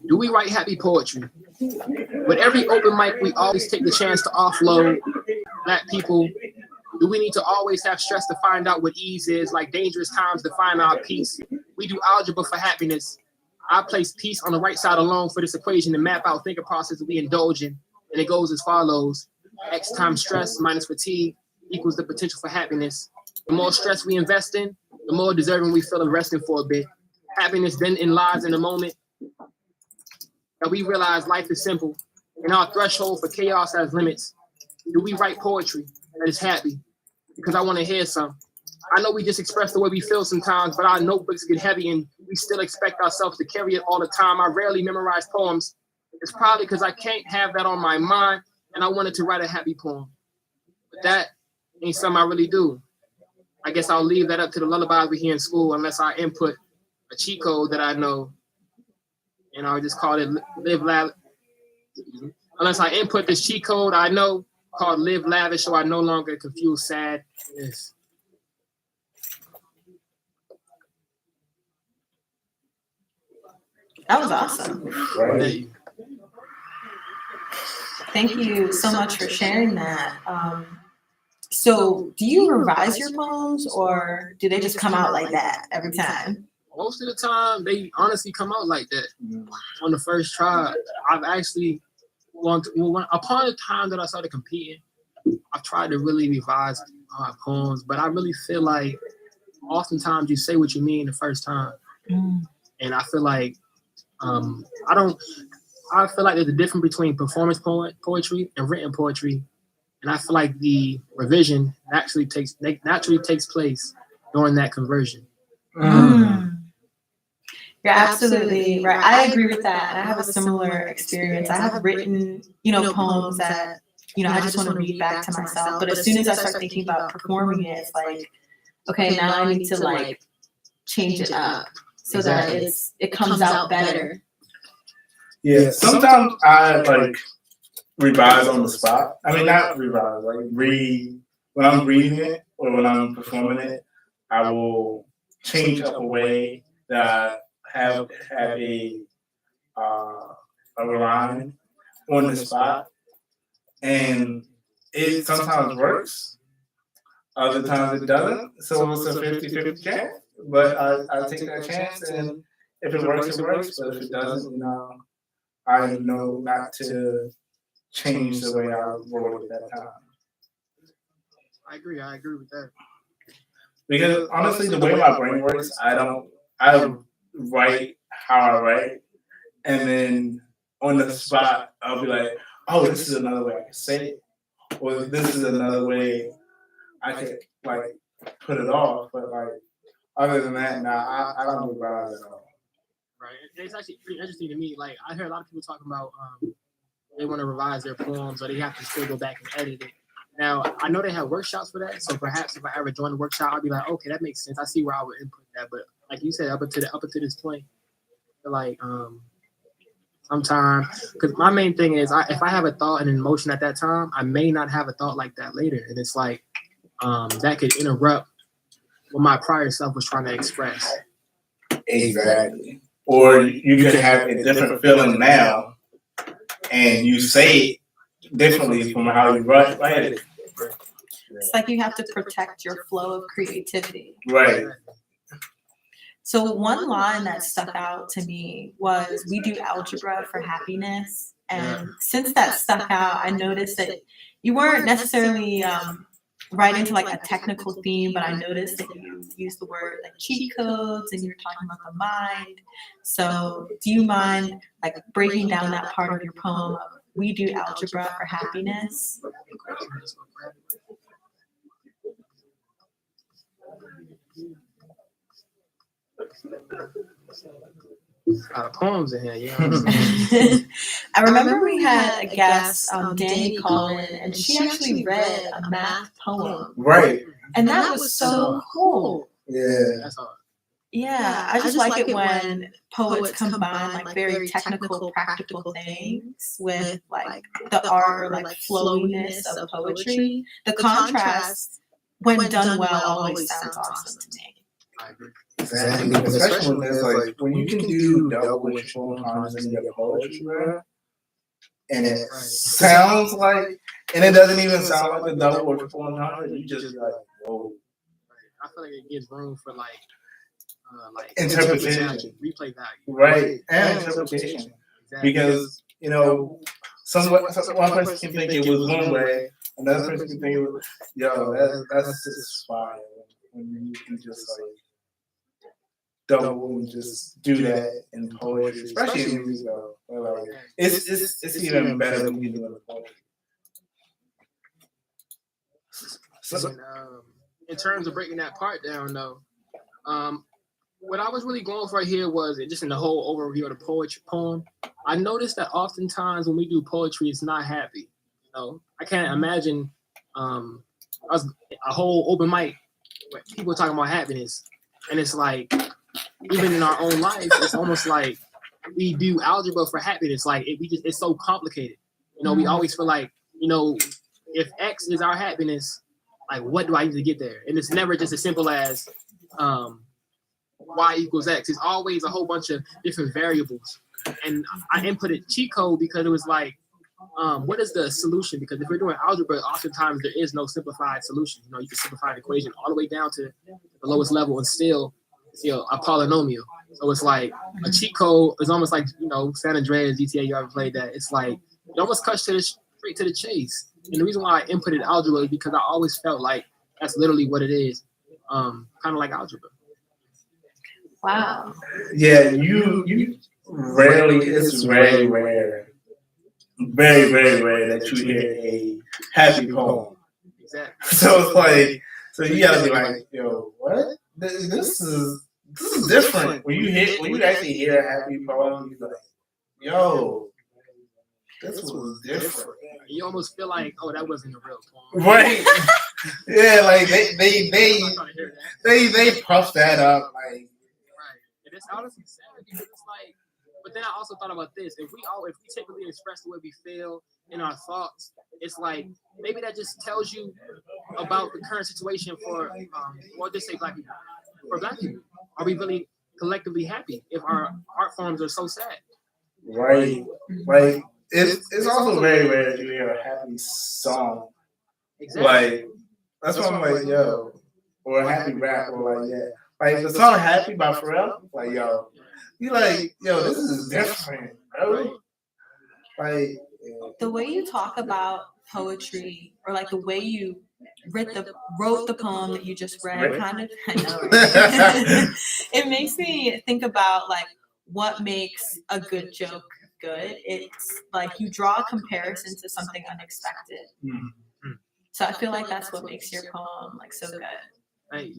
Do we write happy poetry? With every open mic, we always take the chance to offload Black people. Do we need to always have stress to find out what ease is, like dangerous times to find our peace? We do algebra for happiness. I place peace on the right side alone for this equation to map out thinking process that we indulge in. And it goes as follows. X times stress minus fatigue equals the potential for happiness. The more stress we invest in, the more deserving we feel of resting for a bit. Happiness then lies in the moment that we realize life is simple and our threshold for chaos has limits. Do we write poetry that is happy? Because I want to hear some. I know we just express the way we feel sometimes, but our notebooks get heavy and we still expect ourselves to carry it all the time. I rarely memorize poems. It's probably because I can't have that on my mind and I wanted to write a happy poem. But that ain't something I really do. I guess I'll leave that up to the lullabies we hear in school unless I input a cheat code that I know. And I'll just call it live lavish. Unless I input this cheat code I know called live lavish, so I no longer confuse sad. Yes. That was awesome. Right. Thank you so much for sharing that. So do you revise your poems or do they just come out like that every time? Most of the time, they honestly come out like that. On the first try, I've actually, upon the time that I started competing, I've tried to really revise my poems, but I really feel like oftentimes you say what you mean the first time. And I feel like, I feel like there's a difference between performance poetry and written poetry. And I feel like the revision naturally takes place during that conversion. You're absolutely right. I agree with that. I have a similar experience. I have written, poems that, I just want to read back to myself. But as soon as I start thinking about performing it, it's like, okay, now I need to change it up so that it comes out better. Yeah, sometimes I revise on the spot. I mean, not revise, read when I'm reading it or when I'm performing it. I will change up a way that I have a rhyme on the spot, and it sometimes works. Other times it doesn't. So it's a 50-50 chance. But I take that chance, and if it works, it works. But if it doesn't, I know not to change the way I wrote at that time. I agree with that. Because honestly, the way my brain works, I write how I write, and then on the spot, I'll be like, oh, this is another way I can say it, or this is another way I could put it off. But other than that, I don't revise at all. Right. It's actually pretty interesting to me. I hear a lot of people talking about they want to revise their poems or they have to still go back and edit it. Now, I know they have workshops for that, so perhaps if I ever join the workshop, I'll be like, okay, that makes sense. I see where I would input that. But like you said, up to this point, sometimes, because my main thing is if I have a thought and an emotion at that time, I may not have a thought like that later. And it's that could interrupt what my prior self was trying to express. Exactly. Or you could have a different feeling now, and you say it differently from how you write it. It's like you have to protect your flow of creativity. Right. So one line that stuck out to me was, we do algebra for happiness. And since that stuck out, I noticed that you weren't necessarily right into a technical theme, but I noticed that you use the word cheat codes and you're talking about the mind. So do you mind breaking down that part of your poem of we do algebra for happiness? A lot of poems in here, I remember we had a guest, Danny, call in, and she actually read a math poem. Right. And that was so cool. Yeah. That's all. Yeah, I just like it when poets combine very technical, practical things with the art or flowiness of poetry. The contrast, when done well, always sounds awesome to me. I agree. Exactly. Especially when there's like when you can do double and triple entendres in your poetry, bro, and it sounds like, and it doesn't even sound like a double or triple entendre. You just be like, whoa. I feel like it gives room for like Interpretation, replay value, right, and interpretation. Exactly. Because one person can think it was one way, another person can think it was, that's just fire when you can just like double and just do that in poetry, especially in music. Though, like, it's even better when you do it in poetry. So, in terms of breaking that part down, though, what I was really going for here was just in the whole overview of the poem. I noticed that oftentimes when we do poetry, it's not happy. I can't imagine a whole open mic where people talking about happiness, and it's like even in our own lives, it's almost like we do algebra for happiness. Like it's so complicated. We always feel like if X is our happiness, like what do I need to get there? And it's never just as simple as Y equals X. It's always a whole bunch of different variables. And I inputted cheat code because it was like, what is the solution? Because if we're doing algebra, oftentimes there is no simplified solution. You can simplify an equation all the way down to the lowest level and still a polynomial. So it's like a cheat code is almost like, San Andreas, GTA, you ever played that? It's like, it almost cuts straight to the chase. And the reason why I inputted algebra is because I always felt like that's literally what it is. Kind of like algebra. Wow. Yeah, you rarely, it's very rare, very, very rare that you hear a happy poem. Exactly. So it's like, so you gotta be like, what? This is different. When you actually hear a happy poem, you're like, this was different. You almost feel like, oh, that wasn't a real poem. Right. Yeah, like they puff that up, like. Right. And it's honestly sad because it's like, but then I also thought about this. If we typically express the way we feel in our thoughts, it's like maybe that just tells you about the current situation for just say black people. For black people, are we really collectively happy if our art forms are so sad? Right. Like it's also very rare to hear a happy song. Exactly. Like that's why I'm like, or a happy rap, or like, like the song "Happy" by Pharrell. Like, you like, this is different, bro. Like the way you talk about poetry, or like the way you wrote the poem that you just read, kind of, I know, right? It makes me think about like what makes a good joke good. It's like you draw a comparison to something unexpected. Mm-hmm. So I feel like that's what makes your poem like so good. Right.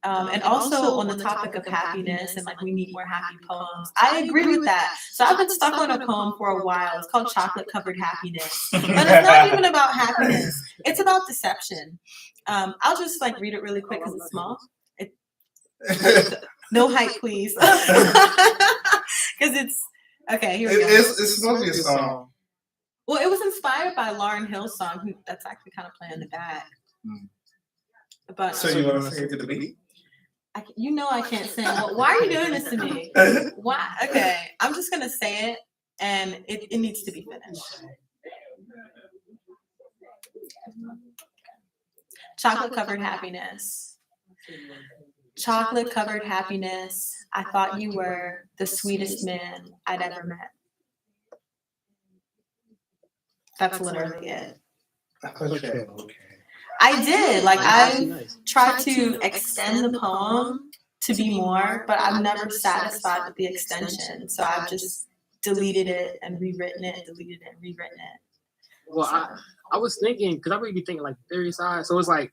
And also on the topic of happiness and like we need more happy poems, I agree with that. So I've been stuck on a poem for a while. It's called Chocolate Covered Happiness. But it's not even about happiness. It's about deception. I'll just like read it really quick because it's small. No hype, please. Because it's okay. Here we go. It's supposed to be a song. Well, it was inspired by Lauryn Hill's song, that's actually kind of playing in the back. But so you want to sing it to the beat? I can't sing. Well, why are you doing this to me? Why? Okay, I'm just gonna say it, and it needs to be finished. Chocolate covered happiness. Chocolate covered happiness. I thought you were the sweetest man I'd ever met. That's literally it. I did. Like, I tried to extend the poem to be more, but I'm never satisfied with the extension. So I've just deleted it and rewritten it, deleted it and rewritten it. Well, I was thinking, because I really be thinking like theory side. So it's like,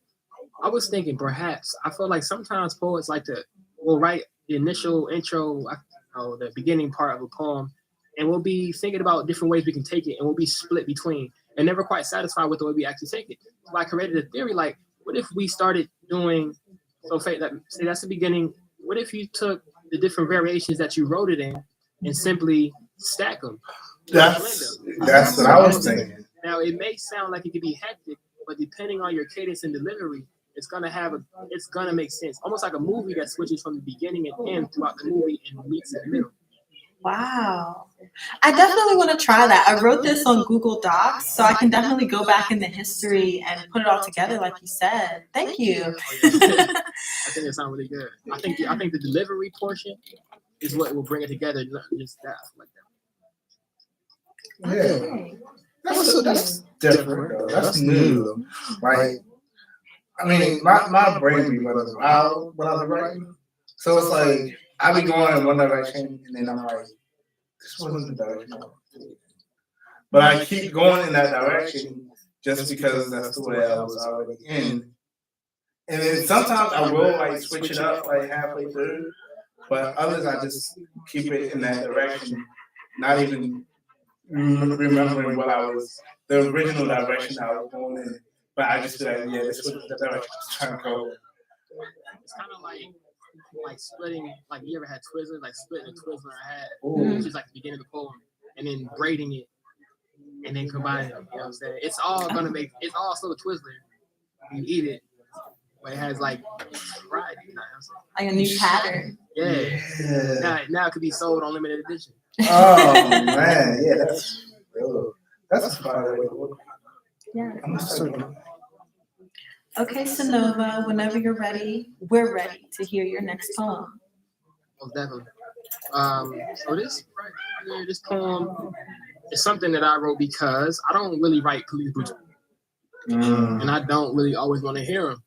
I was thinking perhaps, I feel like sometimes poets like to, write the initial intro, the beginning part of a poem, and we'll be thinking about different ways we can take it, and we'll be split between, and never quite satisfied with the way we actually take it. So I created a theory, like, what if we started doing, say that's the beginning, what if you took the different variations that you wrote it in and simply stack them? That's what I was thinking. Now, it may sound like it could be hectic, but depending on your cadence and delivery, it's gonna make sense. Almost like a movie that switches from the beginning and end throughout the movie and meets in the middle. Wow. I definitely want to try that. I wrote this on Google Docs, so I can definitely go back in the history and put it all together, like you said. Thank you. I think it sounds really good. I think the delivery portion is what will bring it together, not just that like that. Yeah. Okay. That's different, though. That's new. Like, I mean, my brain be running wild when I be writing. So it's like, I be going in one direction, and then I'm like, this wasn't the direction I wanted to take. But I keep going in that direction just because that's the way I was already in. And then sometimes I will like switch it up like halfway through, but others I just keep it in that direction, not even remembering the original direction I was going in. But I just be like, yeah, this was the direction I was trying to go. It's kind of like splitting, like you ever had Twizzlers, like splitting a Twizzler in half, Ooh. which is like the beginning of the poem, and then braiding it, and then combining it. You know what I'm saying? It's all still a Twizzler. You eat it, but it has like variety. You know what I'm saying? Like a new pattern. Yeah. Now it could be sold on limited edition. Oh man, yeah, that's a fire way to look. Yeah. I'm just saying. Okay, Sonova, whenever you're ready, we're ready to hear your next poem. Oh, definitely. So this right here, this poem is something that I wrote because I don't really write police brutality, and I don't really always want to hear them.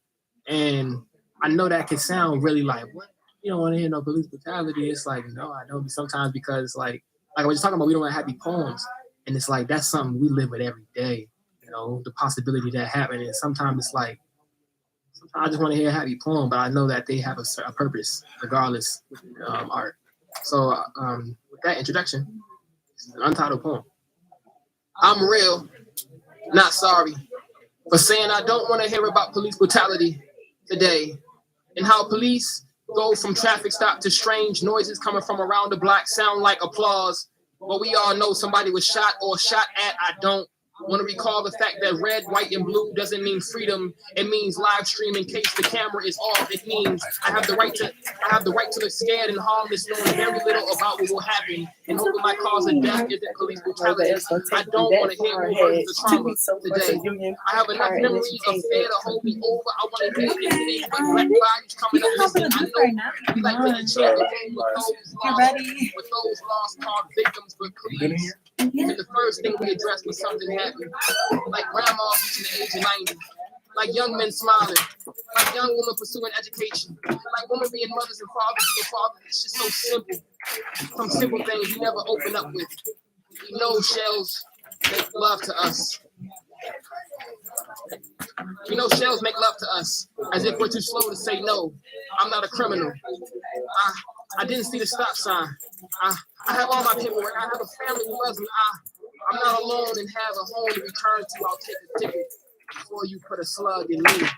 And I know that can sound really like, what? You don't want to hear no police brutality? It's like, no, I don't. Sometimes because like I was just talking about, we don't have happy poems, and it's like that's something we live with every day. You know, the possibility that happen, and sometimes it's like, I just want to hear a happy poem, but I know that they have a purpose, regardless art. So with that introduction, it's an untitled poem. I'm real, not sorry, for saying I don't want to hear about police brutality today, and how police go from traffic stop to strange noises coming from around the block sound like applause. But we all know somebody was shot or shot at. I don't want to recall the fact that red, white, and blue doesn't mean freedom. It means live stream in case the camera is off. It means I have the right to look scared and harmless, knowing very little about what will happen, and hoping my cause of death isn't police brutality. I don't want to hear more of the trauma today. I have enough memories of fear to hold me over. I want to hear anything but black bodies coming up missing. I know we like to enchant the room with those lost called victims, but please. And the first thing we addressed was something happened. Like grandma reaching the age of 90. Like young men smiling. Like young women pursuing education. Like women being mothers and fathers being fathers. It's just so simple. Some simple things you never open up with. You know shells make love to us. You know shells make love to us. As if we're too slow to say no. I'm not a criminal. I didn't see the stop sign. I have all my paperwork. I have a family who loves me. I'm not alone and have a home to return to. I'll take a ticket before you put a slug in me.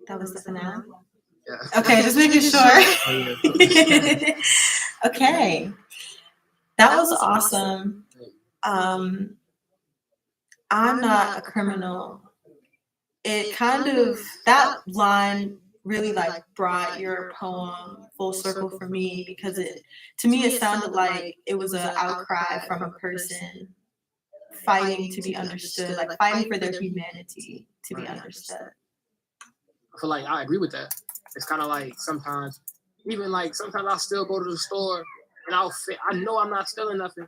That was the finale? Yeah. Okay, just making sure. Okay. That was awesome. I'm not a criminal. It kind of, that line really like brought your poem full circle for me, because to me it sounded like it was an outcry from a person fighting to be understood, like fighting for their humanity to be understood. I feel like I agree with that. It's kind of like sometimes I'll still go to the store and I know I'm not stealing nothing,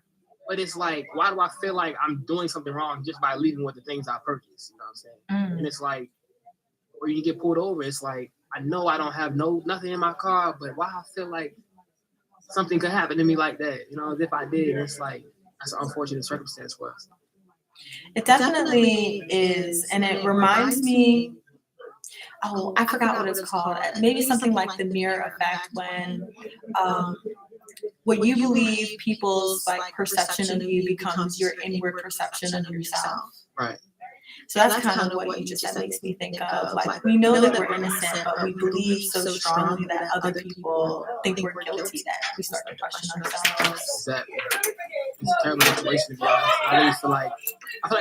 but it's like, why do I feel like I'm doing something wrong just by leaving with the things I purchased? You know what I'm saying? And it's like, or you get pulled over, it's like, I know I don't have nothing in my car, but why I feel like something could happen to me like that? You know, as if I did. It's like, that's an unfortunate circumstance for us. It definitely is, and it reminds me. Oh, I forgot what it's called. Maybe something like the mirror effect, when what you believe people's like perception of you becomes your inward perception of yourself. Right. So that's kind of what you just said makes me think of. Like, we know that we're innocent, but we believe so strongly that other people think we're guilty that we start to question ourselves. Exactly. It's a terrible situation to be honest. I really feel like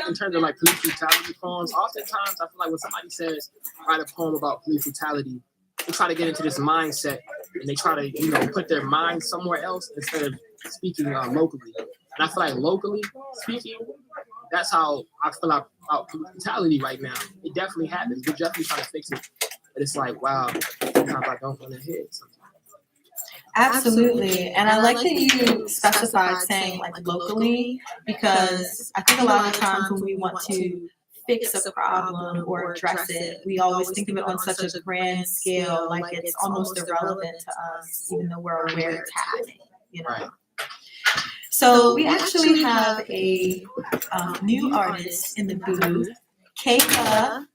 in terms of like police brutality poems, oftentimes I feel like when somebody says write a poem about police brutality, they try to get into this mindset and they try to, put their mind somewhere else instead of speaking locally. And I feel like locally speaking, that's how I feel about police brutality right now. It definitely happens. We're definitely trying to fix it. But it's like, wow, sometimes I don't want to hit sometimes. Absolutely. And I like that you specified saying like locally, because I think a lot of times when we want to fix a problem or address it, we always think of it on such a grand scale, like it's almost irrelevant to us, even though we're aware it's happening. Right. So we actually have a new artist in the booth, Kayla.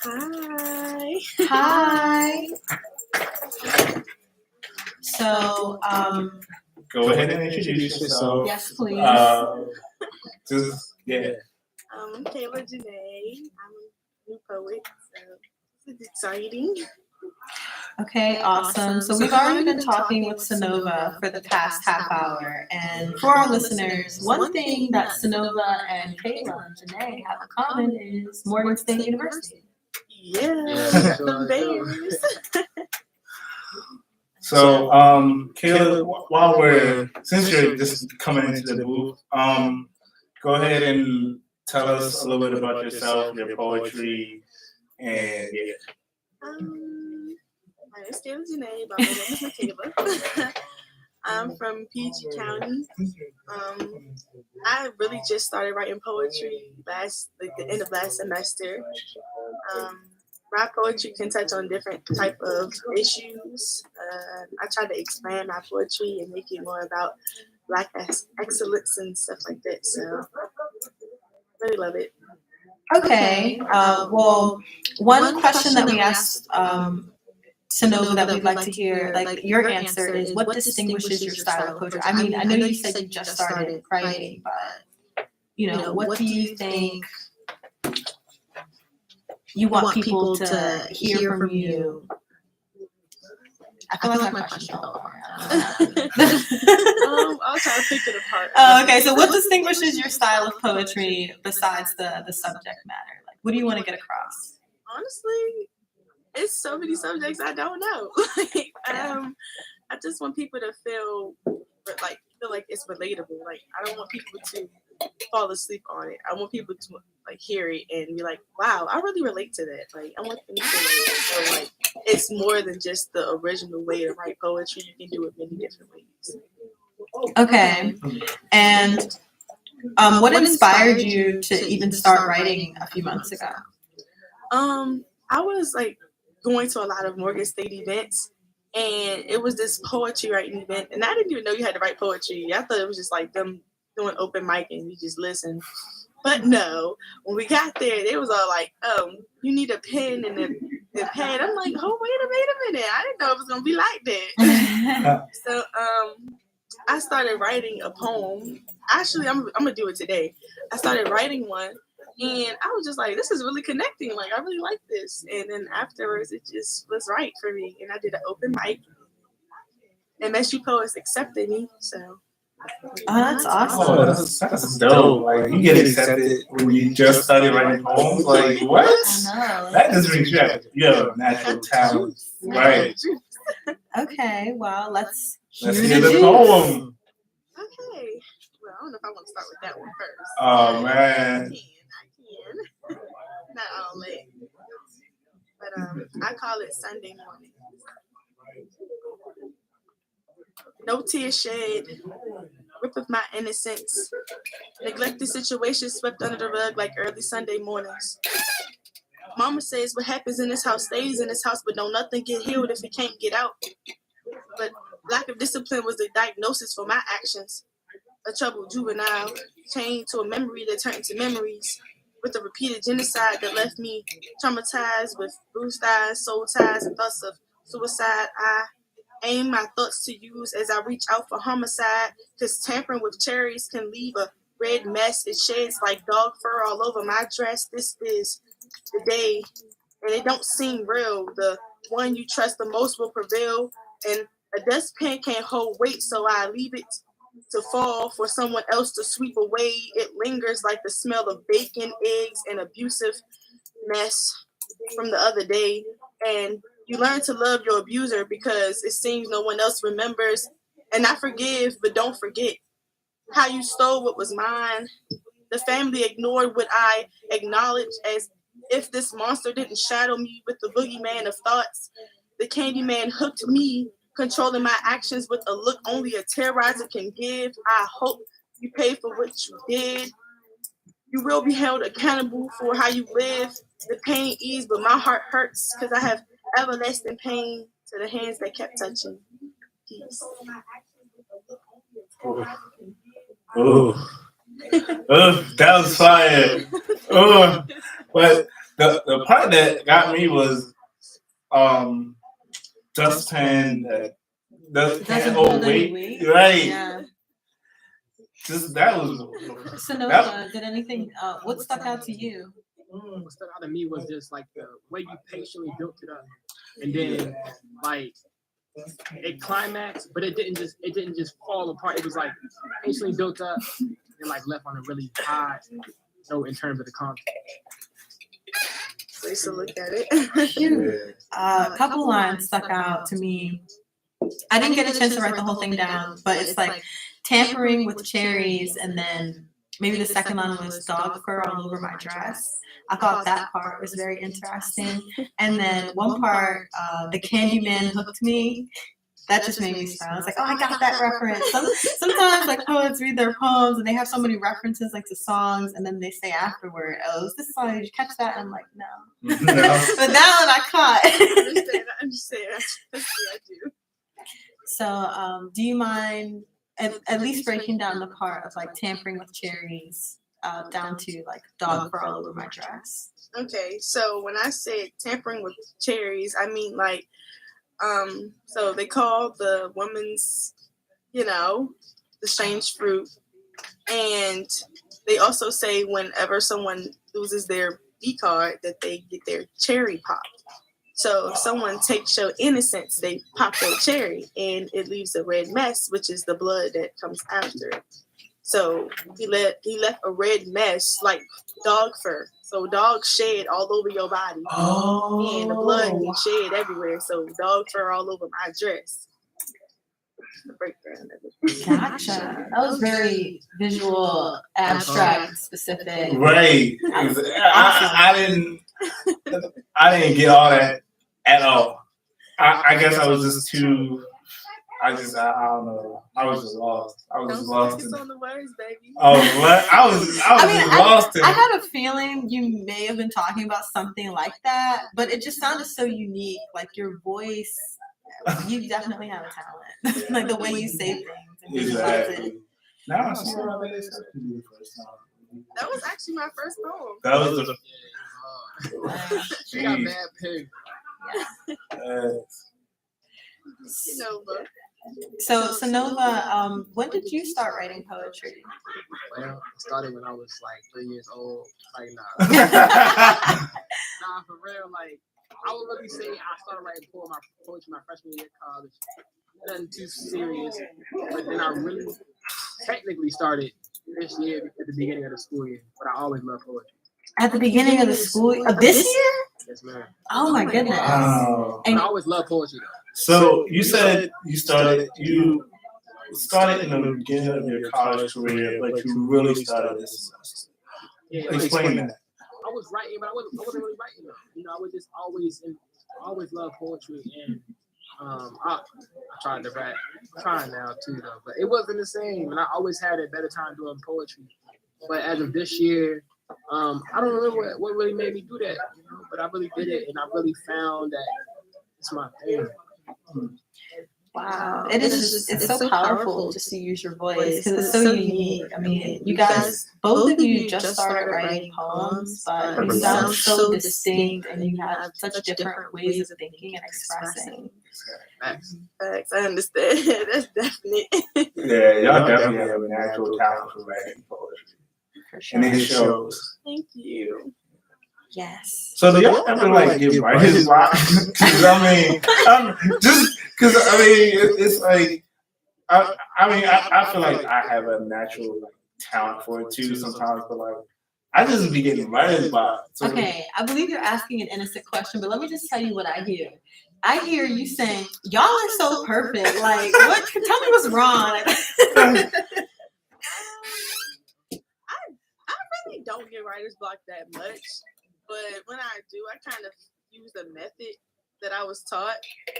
Hi. Hi. So, Go ahead and introduce yourself. yes, please. I'm Kayla Janae. I'm a new poet, so it's exciting. Okay, awesome. So we've already been talking with Sonova for the past half hour. And for our listeners, one thing that Sonova and Kayla and Janae have in common is Morgan State University. Yeah, the Bears. So, Kayla, since you're just coming into the booth, go ahead and tell us a little bit about yourself, your poetry, and My name is Kayla Janae, but my name is Michaela. I'm from PG County. I really just started writing poetry the end of last semester. My poetry can touch on different type of issues. I try to expand my poetry and make it more about Black excellence and stuff like that. So, really love it. Okay. Well, one question that we asked Sonova that we'd like to hear, like your answer is, what distinguishes your style of poetry? I mean, I know you said you just started writing, but what do you think you want people to hear from you? I feel like my question fell apart. I'll try to pick it apart. Okay, so what distinguishes your style of poetry besides the subject matter? Like, what do you want to get across? Honestly, it's so many subjects I don't know. I just want people to feel like it's relatable. Like, I don't want people to fall asleep on it. I want people to hear it and be like, wow, I really relate to that. Like, I want them to feel like it's more than just the original way to write poetry. You can do it many different ways. Okay. And what inspired you to even start writing a few months ago? I was going to a lot of Morgan State events, and it was this poetry writing event, and I didn't even know you had to write poetry. I thought it was just them doing open mic and you just listen. But no, when we got there, they was all like, you need a pen and a pad. I'm like, oh, wait a minute. I didn't know it was going to be like that. So I started writing a poem. Actually, I'm going to do it today. I started writing one, and I was just like, this is really connecting. Like, I really like this. And then afterwards, it just was right for me. And I did an open mic, and MSU Poets accepted me, so. Oh, that's awesome. Oh, that's dope. Like, you get accepted when you just started writing poems. Like, what? I know. That just means you have a natural talent. Right. Okay, well, let's hear the the juice. poem. Okay. Well, I don't know if I want to start with that one first. Oh, man. I can. Not all late. But I call it Sunday morning. No tears shed, rip of my innocence. Neglected situations swept under the rug like early Sunday mornings. Mama says what happens in this house stays in this house, but don't nothing get healed if it can't get out. But lack of discipline was the diagnosis for my actions. A troubled juvenile, chained to a memory that turned into memories, with a repeated genocide that left me traumatized with bruised eyes, soul ties, and thoughts of suicide. I aim my thoughts to use as I reach out for homicide, because tampering with cherries can leave a red mess. It shades like dog fur all over my dress. This is the day, and it don't seem real. The one you trust the most will prevail, and a dustpan can't hold weight, so I leave it to fall for someone else to sweep away. It lingers like the smell of bacon, eggs, and abusive mess from the other day. And you learn to love your abuser because it seems no one else remembers. And I forgive, but don't forget how you stole what was mine. The family ignored what I acknowledged, as if this monster didn't shadow me with the boogeyman of thoughts. The Candyman hooked me, controlling my actions with a look only a terrorizer can give. I hope you pay for what you did. You will be held accountable for how you live. The pain eased, but my heart hurts because I have everlasting pain to the hands that kept touching. Peace. Oh, that was fire. Oh, but the part that got me was dustpan that doesn't hold weight, right? Yeah. Just that was. Sonova, did anything? What stuck out to you? What stuck out to me was just like the way you patiently built it up, and then like it climaxed, but it didn't just fall apart. It was like patiently built up and like left on a really high note in terms of the content. Place to look at it. A couple lines stuck out to me. I didn't get a chance to write the whole thing down, but it's like tampering with cherries, and then maybe the second line was dog fur all over my dress. I thought that part was very interesting. And then one part, the Candyman hooked me. That just made me smile. It's like, oh, I got that reference. Sometimes like poets read their poems and they have so many references like to songs, and then they say afterward, oh, is this song? Did you catch that? And I'm like, no. But that one I caught. I understand. Yeah, I do. So do you mind at least breaking down the part of like tampering with cherries down to like dog fur all over my dress? Okay, so when I said tampering with cherries, I mean like, so they call the woman's, the strange fruit, and they also say whenever someone loses their B card that they get their cherry popped. So if someone takes your innocence, they pop their cherry, and it leaves a red mess, which is the blood that comes after it. So he left a red mess like dog fur. So dogs shed all over your body. Oh. And the blood be shed everywhere. So dog fur all over my dress. The breakdown of it. Gotcha. That was very visual, abstract, specific. Right. I didn't get all that at all. I guess I was just too. I don't know. I was just lost. I was just lost. Focus on the words, baby. Oh, what? I was just lost in. I had a feeling you may have been talking about something like that, but it just sounded so unique. Like your voice, you definitely have a talent. Like the way you say things and visualize it. Now I see why they accepted you the first time. That was actually my first poem. That was the. She got mad pig. Nova. So Sonova, when did you start writing poetry? Well, I started when I was like 3 years old. Like, nah. Nah, for real. Like, I would really say I started writing poetry my freshman year of college. Nothing too serious. But then I really technically started this year at the beginning of the school year. But I always loved poetry. At the beginning of the school of this year? Yes, ma'am. Oh my goodness! Wow. And I always loved poetry though. So you said you started in the beginning of your college career, but you really started this semester. Yeah, Explain that. I was writing, but I wasn't really writing though. I would just always love poetry, and I tried to rap, trying now too though, but it wasn't the same. And I always had a better time doing poetry. But as of this year, I don't remember what really made me do that, but I really did it, and I really found that it's my thing. Wow, it's so powerful just to use your voice because it's so unique. I mean, you guys, both of you just started writing poems, but you sound so distinct and you have such different ways of thinking and expressing. Facts. Facts. I understand. That's definite. Yeah, y'all definitely have a natural talent for writing poetry. For sure. And it shows. Thank you. Yes. So do y'all ever like get writer's block? Because it's like I feel like I have a natural like talent for it too sometimes, but like I just be getting writer's block. So Okay, I believe you're asking an innocent question, but let me just tell you what I hear. I hear you saying, "Y'all are so perfect." Like, what? Tell me what's wrong. I really don't get writer's block that much, but when I do, I kind of use the method that I was taught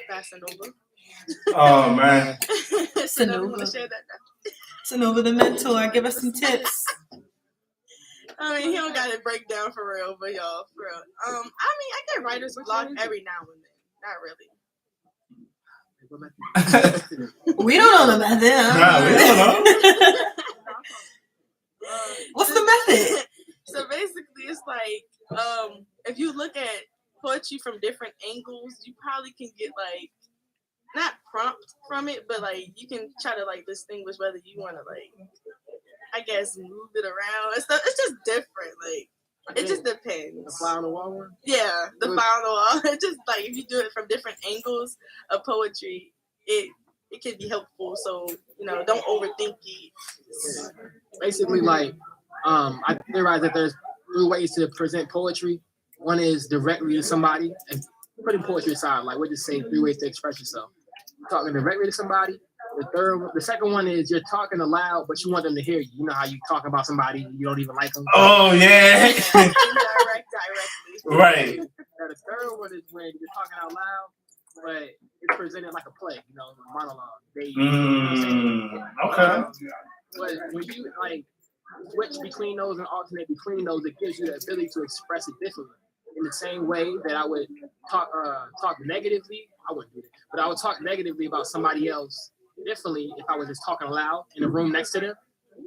by Sanova. Oh man. Sanova, want to share that now? Sanova, the mentor, give us some tips. I mean, he don't got it break down for real, but y'all, for real. I mean, I get writer's block every now and then. Not really. We don't know the method. Nah, we don't know. What's the method? So basically, it's like if you look at poetry from different angles, you probably can get like not prompt from it, but like you can try to like distinguish whether you want to like, I guess, move it around. It's just different. Like it just depends. The fly on the wall one? Yeah, the fly on the wall. It just like if you do it from different angles of poetry, it can be helpful. So don't overthink it. Basically, like I theorize that there's 3 ways to present poetry. One is directly to somebody, and putting poetry aside, like we'll just say 3 ways to express yourself. You're talking directly to somebody. The second one is you're talking aloud, but you want them to hear you. You know how you talk about somebody you don't even like them. Oh yeah. Directly. Right. Now, the third one is when you're talking out loud, but it's presented like a play, a monologue. Okay. But when you like switch between those and alternate between those, it gives you the ability to express it differently. In the same way that I would talk negatively, I wouldn't do it, but I would talk negatively about somebody else differently if I was just talking loud in the room next to them,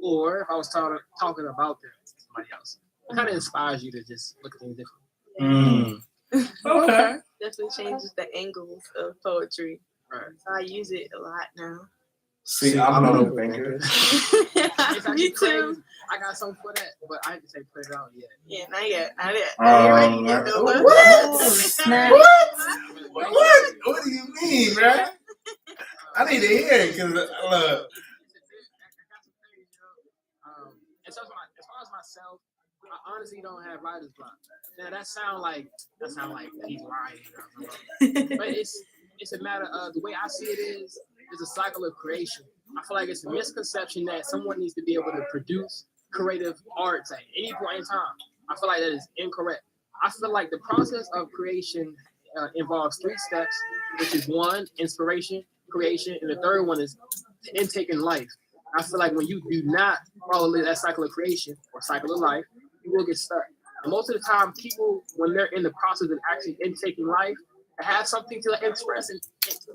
or if I was talking about them to somebody else. It kind of inspires you to just look at things differently. Okay. Definitely changes the angles of poetry. Right. So I use it a lot now. See, I'm no thinker. Me too. I got something for that, but I didn't say put it out yet. Yeah, not yet. Are you ready? What do you mean, man? I need to hear it because look. As far as myself, I honestly don't have writer's block. Now that sound like he's lying, but it's a matter of the way I see it is a cycle of creation. I feel like it's a misconception that someone needs to be able to produce creative arts at any point in time. I feel like that is incorrect. I feel like the process of creation involves 3 steps, which is 1, inspiration, creation, and the third one is the intake in life. I feel like when you do not follow that cycle of creation or cycle of life, you will get stuck. And most of the time, people, when they're in the process of actually intaking life, to have something to express and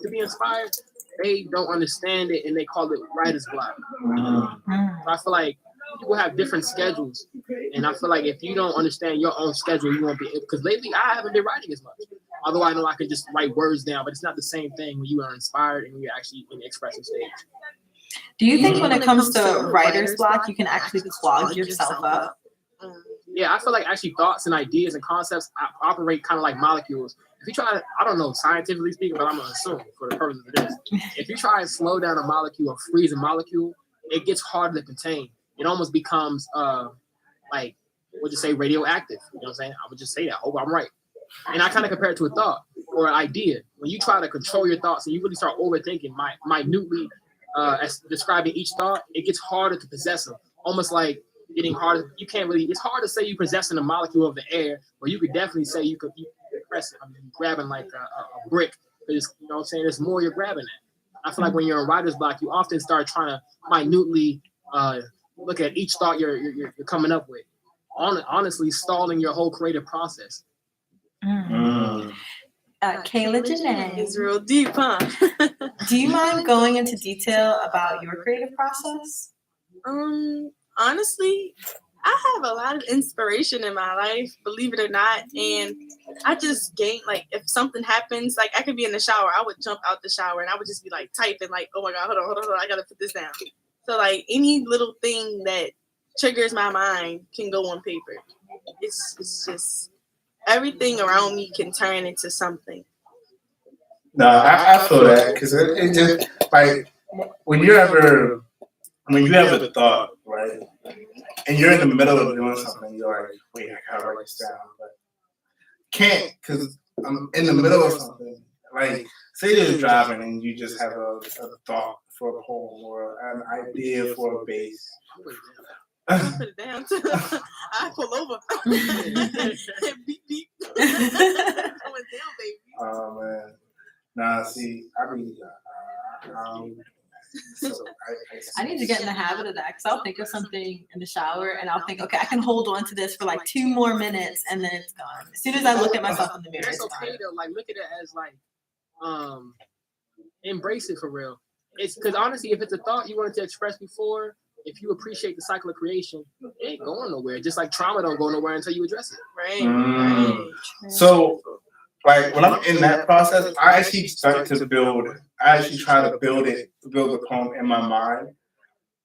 to be inspired, they don't understand it and they call it writer's block. So I feel like people have different schedules, and I feel like if you don't understand your own schedule, you won't be. Because lately, I haven't been writing as much. Although I know I can just write words down, but it's not the same thing when you are inspired and when you're actually in the expressive stage. Do you think when it comes to writer's block, you can actually clog yourself up? Yeah, I feel like actually thoughts and ideas and concepts operate kind of like molecules. If you try to, I don't know scientifically speaking, but I'm going to assume for the purpose of this, if you try and slow down a molecule or freeze a molecule, it gets harder to contain. It almost becomes like, would you say radioactive? You know what I'm saying? I would just say that. Hope I'm right. And I kind of compare it to a thought or an idea. When you try to control your thoughts and you really start overthinking minutely as describing each thought, it gets harder to possess them. Almost like getting harder. You can't really, it's hard to say you possessing a molecule of the air, but you could definitely say you press it. I mean, grabbing like a brick. Because, you know what I'm saying? There's more you're grabbing at. I feel like when you're in writer's block, you often start trying to minutely look at each thought you're coming up with. Honestly, stalling your whole creative process. Kayla Janae. It's real deep, huh? Do you mind going into detail about your creative process? Honestly, I have a lot of inspiration in my life, believe it or not, and I just gain like if something happens, like I could be in the shower, I would jump out the shower and I would just be like typing, like, oh my god, hold on, I gotta put this down. So like any little thing that triggers my mind can go on paper. It's just everything around me can turn into something. No, I feel that because it just like when you ever when you have a thought, right, and you're in the middle of doing something, you're like, wait, I gotta write this down, but can't because I'm in the middle of something. Like, say you're driving and you just have a thought for a poem or an idea for a bass. I put it down. I pull over. Beep beep. Going down, baby. Oh man, nah. See, I mean, so I need to get in the habit of that because I'll think of something in the shower and I'll think, okay, I can hold on to this for like 2 more minutes and then it's gone. As soon as I look at myself in the mirror, That's it's okay gone. though. Like look at it as like, embrace it for real. It's because honestly, if it's a thought you wanted to express before, if you appreciate the cycle of creation, it ain't going nowhere. Just like trauma don't go nowhere until you address it. Right. Right. So, like when I'm in that process, I actually start to build. I actually try to build the poem in my mind,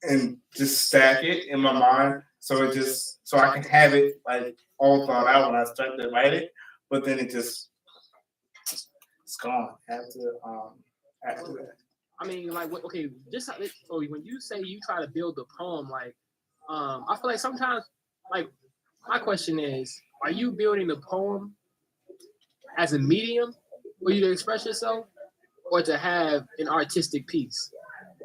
and just stack it in my mind, so I can have it like all thought out when I start to write it. But then it's gone after that. I mean, like, okay, just so when you say you try to build the poem, like, I feel like sometimes, like, my question is, are you building the poem as a medium for you to express yourself, or to have an artistic piece?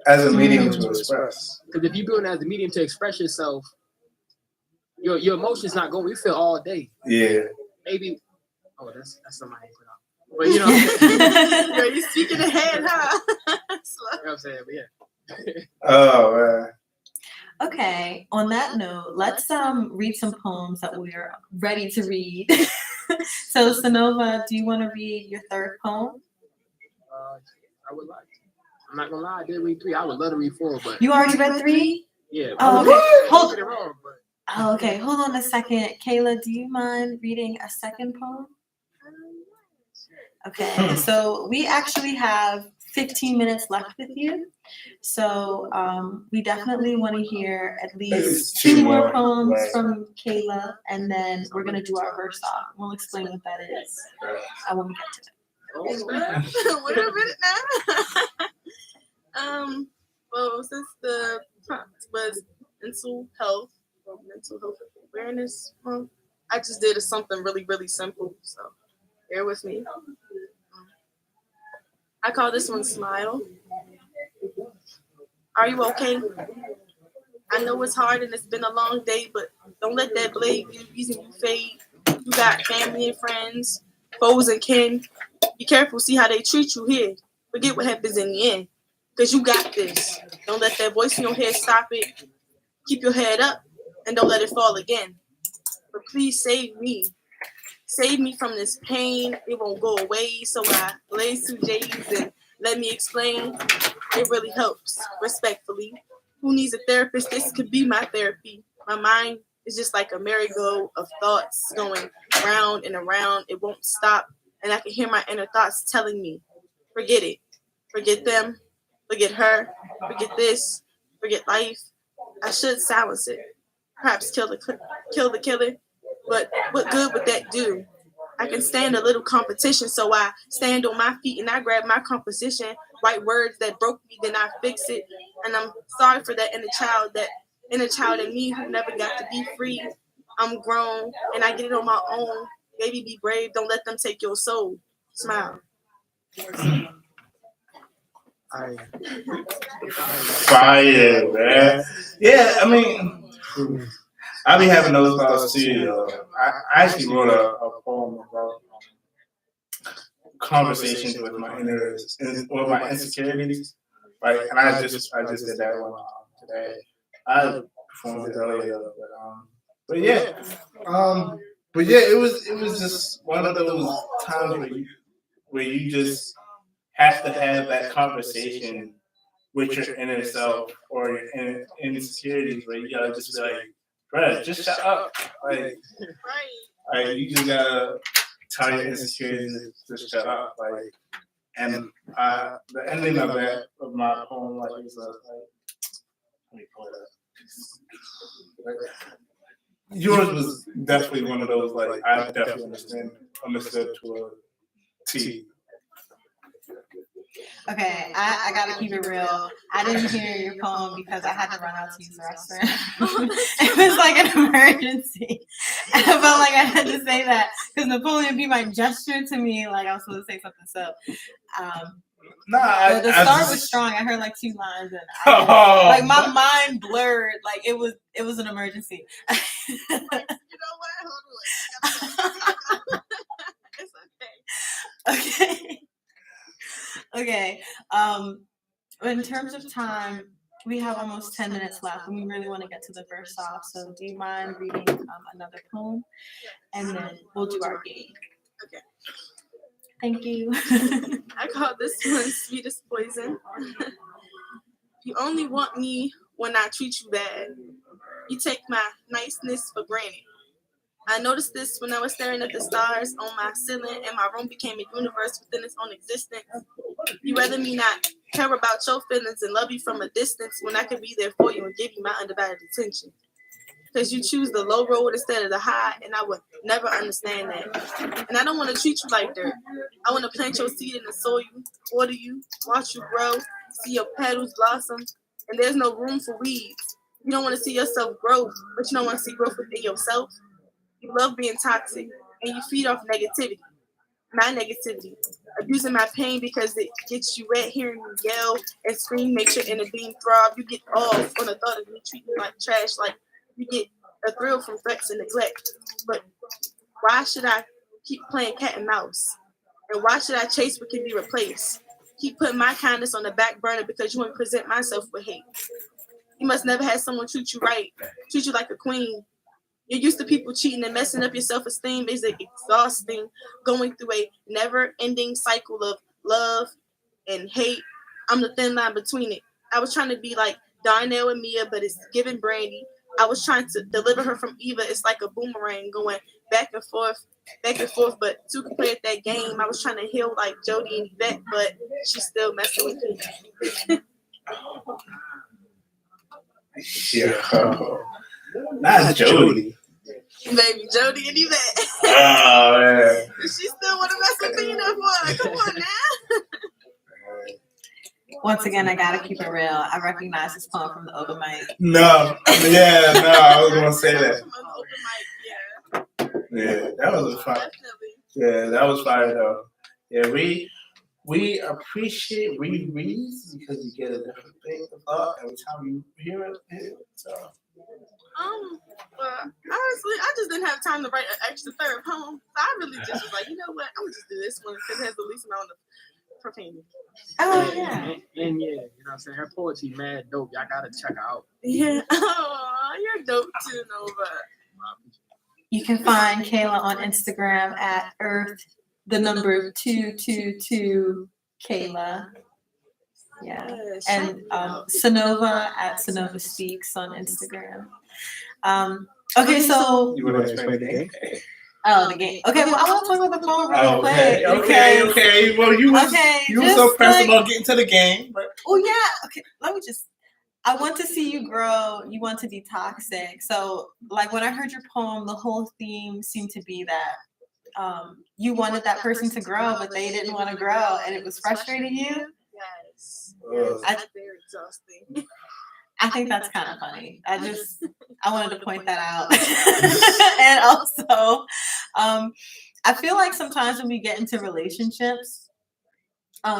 As a medium to express. Because if you build it as a medium to express yourself, your emotions not going. You feel all day. Yeah. Maybe. Oh, that's something I ain't put out. But you know, Girl, you speaking ahead, huh? you know what I'm saying? But yeah. Oh man. Okay, on that note, let's read some poems that we're ready to read. So, Sanova, do you want to read your 3rd poem? I would like to. I'm not gonna lie, I did read 3. I would love to read 4, but You already read 3? yeah. Oh, okay. Hold it wrong, but Oh, okay. Hold on a second. Kayla, do you mind reading a 2nd poem? Okay, so we actually have 15 minutes left with you. So we definitely want to hear at least 2 more poems from Kayla, and then we're going to do our verse off. We'll explain what that is when we get to it. Wait a minute now. Well, since the prompt was mental health awareness month, I just did something really, really simple. So bear with me. I call this one Smile. Are you okay? I know it's hard and it's been a long day, but don't let that blade be the reason you fade. You got family and friends, foes and kin. Be careful, see how they treat you here. Forget what happens in the end, because you got this. Don't let that voice in your head stop it. Keep your head up and don't let it fall again. But please save me. Save me from this pain. It won't go away. So I blaze 2 J's and let me explain. It really helps, respectfully. Who needs a therapist? This could be my therapy. My mind is just like a merry-go of thoughts going round and around. It won't stop. And I can hear my inner thoughts telling me, forget it. Forget them. Forget her. Forget this. Forget life. I should silence it. Perhaps kill the killer. But what good would that do? I can stand a little competition, so I stand on my feet and I grab my composition. Write words that broke me, then I fix it. And I'm sorry for that inner child in me who never got to be free. I'm grown and I get it on my own. Baby, be brave. Don't let them take your soul. Smile. Fire, man. Yeah, I mean, I be having those thoughts too. I actually wrote a poem about conversations with my my insecurities, right? And I just did that one today. I performed it earlier, but yeah, it was just one of those times where you just have to have that conversation with your inner self or your insecurities, where you gotta just be like, bruh, just shut up. Like, Right. like you just gotta tell your insecurities to shut up. Like, and the ending of that of my poem, like, is like, let me pull it up. Yours was definitely one of those, like, I definitely understood to a T. Okay, I gotta keep it real. I didn't hear your poem because I had to run out to use the restroom. It was like an emergency. I felt like I had to say that because Napoleon B might gesture to me like I was supposed to say something. So, the start was strong. I heard like 2 lines, and like my mind blurred. Like it was an emergency. You know what? Hold on. It's okay. Okay. Okay. In terms of time, we have almost 10 minutes left, and we really want to get to the verse off. So, do you mind reading another poem, and then we'll do our game? Okay. Thank you. I call this one Sweetest Poison. You only want me when I treat you bad. You take my niceness for granted. I noticed this when I was staring at the stars on my ceiling, and my room became a universe within its own existence. You rather me not care about your feelings and love you from a distance when I could be there for you and give you my undivided attention. Because you choose the low road instead of the high, and I would never understand that. And I don't want to treat you like dirt. I want to plant your seed in the soil, water you, watch you grow, see your petals blossom, and there's no room for weeds. You don't want to see yourself grow, but you don't want to see growth within yourself. You love being toxic, and you feed off negativity. My negativity, abusing my pain because it gets you wet, hearing me yell and scream, makes your inner being throb. You get off on the thought of me treating you like trash, like you get a thrill from threats and neglect. But why should I keep playing cat and mouse? And why should I chase what can be replaced? Keep putting my kindness on the back burner because you want to present myself with hate. You must never have someone treat you right, treat you like a queen. You're used to people cheating and messing up your self-esteem. Is exhausting, going through a never-ending cycle of love and hate. I'm the thin line between it. I was trying to be like Darnell and Mia, but it's giving Brandy. I was trying to deliver her from Eva. It's like a boomerang going back and forth. But two can play at that game. I was trying to heal like Jody and Yvette, but she's still messing with me. Yeah. Not Jody. Baby, Jody and Yvette. Oh, man. She still want to mess with Tina, boy. Come on now. Once again, I gotta keep it real. I recognize this poem from the open mic. No. Yeah, no, I was going to say that. From the open mic, Yeah, that was fire. definitely. Yeah, that was fire, though. Yeah, we appreciate rereads because you get a different thing of thought every time you hear it. So. But honestly, I just didn't have time to write an extra third poem. So I really just was like, you know what? I'm gonna just do this one because it has the least amount of profanity. Oh yeah. And yeah, you know what I'm saying? Her poetry mad dope. Y'all gotta check her out. Yeah. Oh, you're dope too, Nova. You can find Kayla on Instagram at Earth222 Kayla. Yeah. And Sonova at Sonova Speaks on Instagram. Okay, so You want to explain the game? the game. Okay, well I want to talk about the poem really quick. Okay. Well, you were so pressed about getting to the game. But... Oh yeah. Okay, let me just. I want to see you grow. You want to be toxic. So, like when I heard your poem, the whole theme seemed to be that you wanted that person to grow, but they didn't want to grow, and it was frustrating you. Yes. That's very exhausting. I think that's kind of funny. I wanted to point that out. And also, I feel like sometimes when we get into relationships,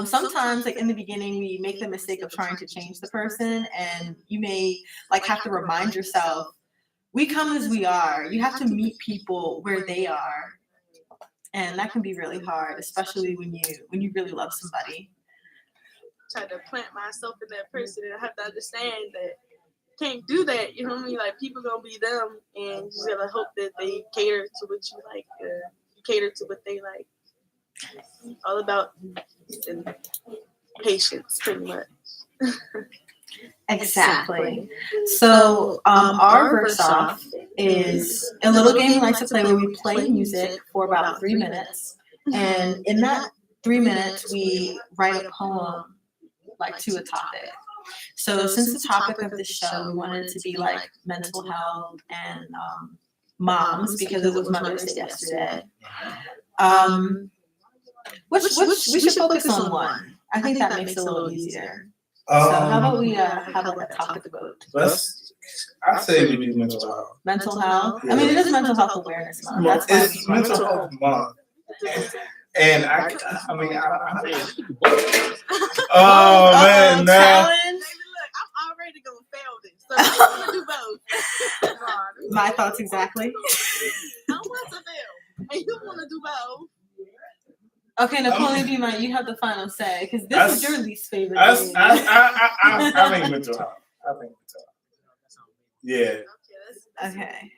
sometimes like in the beginning, we make the mistake of trying to change the person, and you may like have to remind yourself, we come as we are. You have to meet people where they are. And that can be really hard, especially when you really love somebody. Try to plant myself in that person, and I have to understand that can't do that. You know what I mean? Like people gonna be them, and you just gotta hope that they cater to what you like. You cater to what they like. All about patience, pretty much. Exactly. So our verse off is a little game we like to play where we play music for about 3 minutes. And in that 3 minutes, we write a poem like to a topic. So since the topic of the show, we wanted it to be like mental health and moms because it was Mother's Day yesterday. Which we should focus on one. I think that makes it a little easier. So how about we have like a topic vote? I say we do mental health. Mental health? I mean, it is Mental Health Awareness Month. That's why It's mental health month. And I mean, oh man, no. Challenge. Look, I'm already gonna fail this. So I'm gonna do both. My thoughts exactly. I want to fail, and you want to do both. Okay, Napoleon B. Mine, you have the final say because this is your least favorite. I think mental health. I think mental health. Yeah. Okay.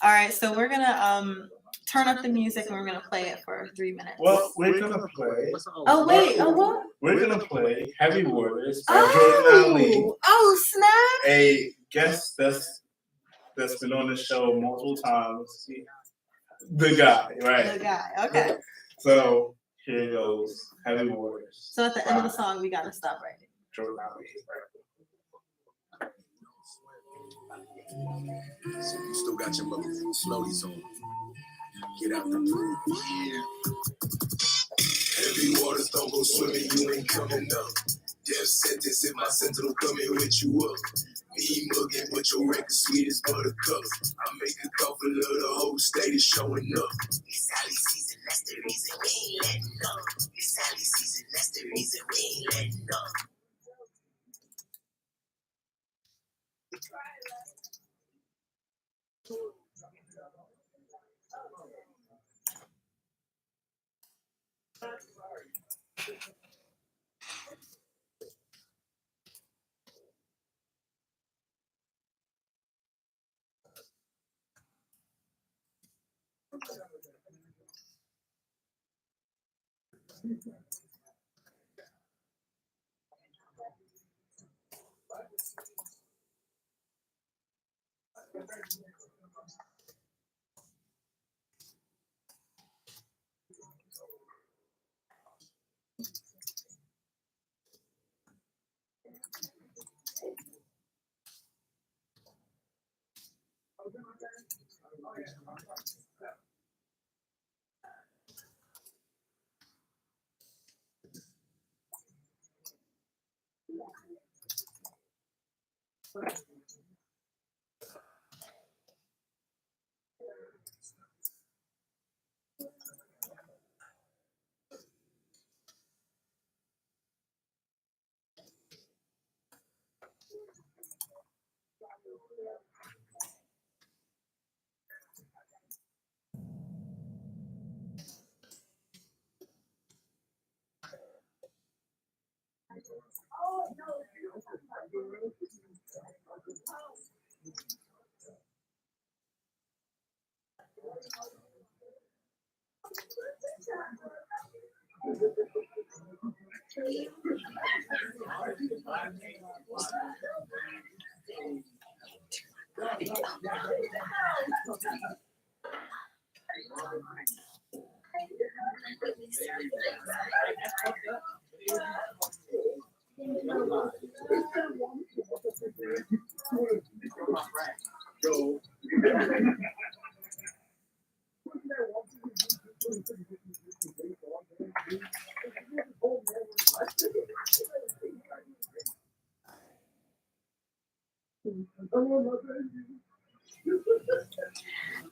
All right, so we're gonna turn up the music and we're gonna play it for 3 minutes. Well, we're gonna play. Oh wait, what? We're gonna play "Heavy Waters" by Jordan Ali. Oh snap! A guest that's been on the show multiple times. The guy, right? The guy. Okay. So here goes "Heavy Waters." So at the end of the song, we gotta stop right here. Jordan Ali. So you still got your mother floaties on. Get out the room. Yeah. Heavy waters don't go swimming, you ain't coming up. Death sentence in my central coming with you up. Me mugging, but your record sweet as buttercup. I make a call for love, the whole state is showing up. It's Sally season, that's the reason we ain't letting up. It's Sally season, that's the reason we ain't letting up.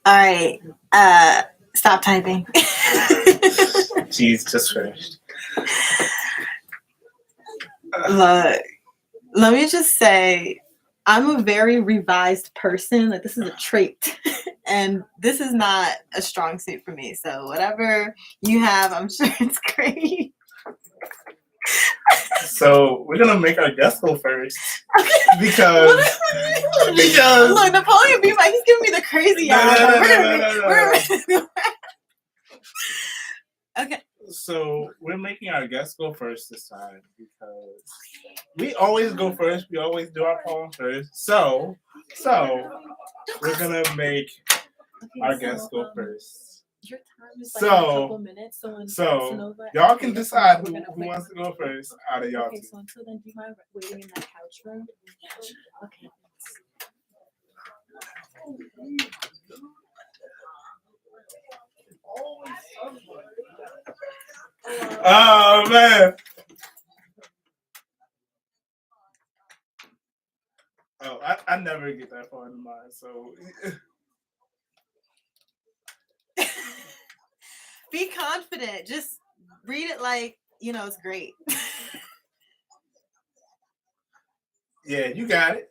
All right. Stop typing. She's just finished. Look, let me just say, I'm a very revised person. Like, this is a trait. And this is not a strong suit for me. So whatever you have, I'm sure it's great. So we're gonna make our guest go first Okay. because Look, Napoleon B. Mike, he's giving me the crazy eye. No. Okay. So we're making our guests go first this time because we always go first. We always do our poem first. So we're gonna make our guests go first. Your time is So- like a couple minutes. So y'all can decide who wants to go first out of y'all Okay, two. so until then, do you mind waiting in that couch room? Okay. Oh man. Oh, I never get that far in mind. So Be confident. Just read it like, it's great. yeah, you got it.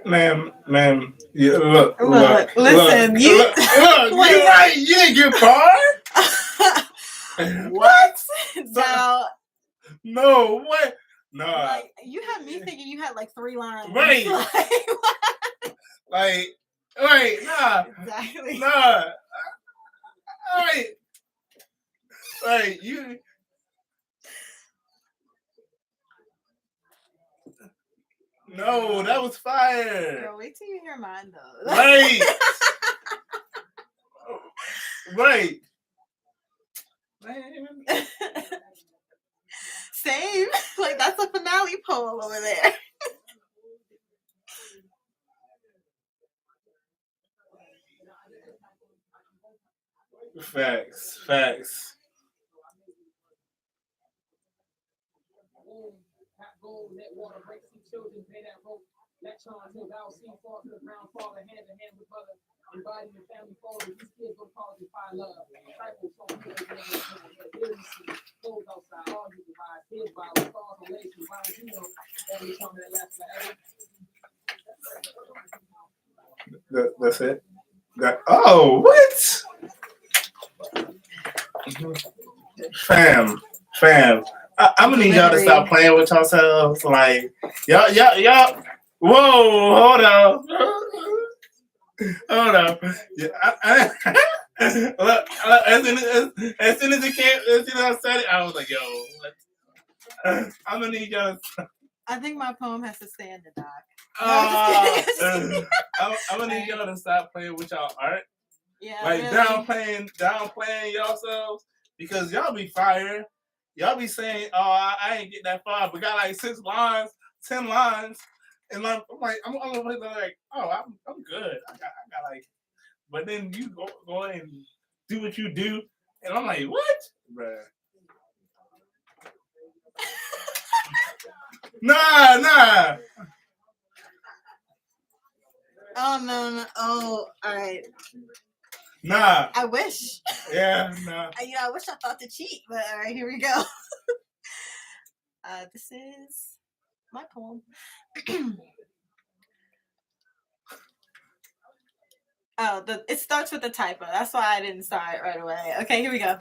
Ma'am, you, look, listen, you- look, you right, you didn't get far. What? Now, No, what? No, like, you had me thinking you had like 3 lines. Right. Like, like, nah, exactly. nah. Like, you. No, that was fire. Girl, wait till you hear mine though. Right. Right. Man. Same. Like, that's a finale poem over there. Facts. That's it. Oh, what? Fam. I'm gonna need y'all to stop playing with yourselves. Like, y'all. Whoa, hold on. Yeah, look, as soon as it came, as soon as I said it, I was like, yo, what? I'm gonna need y'all. I think my poem has to stay in the doc. I'm gonna need y'all to stop playing with y'all art. Yeah. Like, really. downplaying yourselves because y'all be fire. Y'all be saying, "Oh, I ain't get that far," but got like 6 lines, 10 lines, and I'm like, I'm like, "Oh, I'm good. I got like," but then you go and do what you do, and I'm like, "What, bruh?" Nah. Oh no. Oh, all right. Nah. I wish. Yeah, nah. I wish I thought to cheat, but all right, here we go. This is my poem. It starts with a typo. That's why I didn't start right away. Okay, here we go.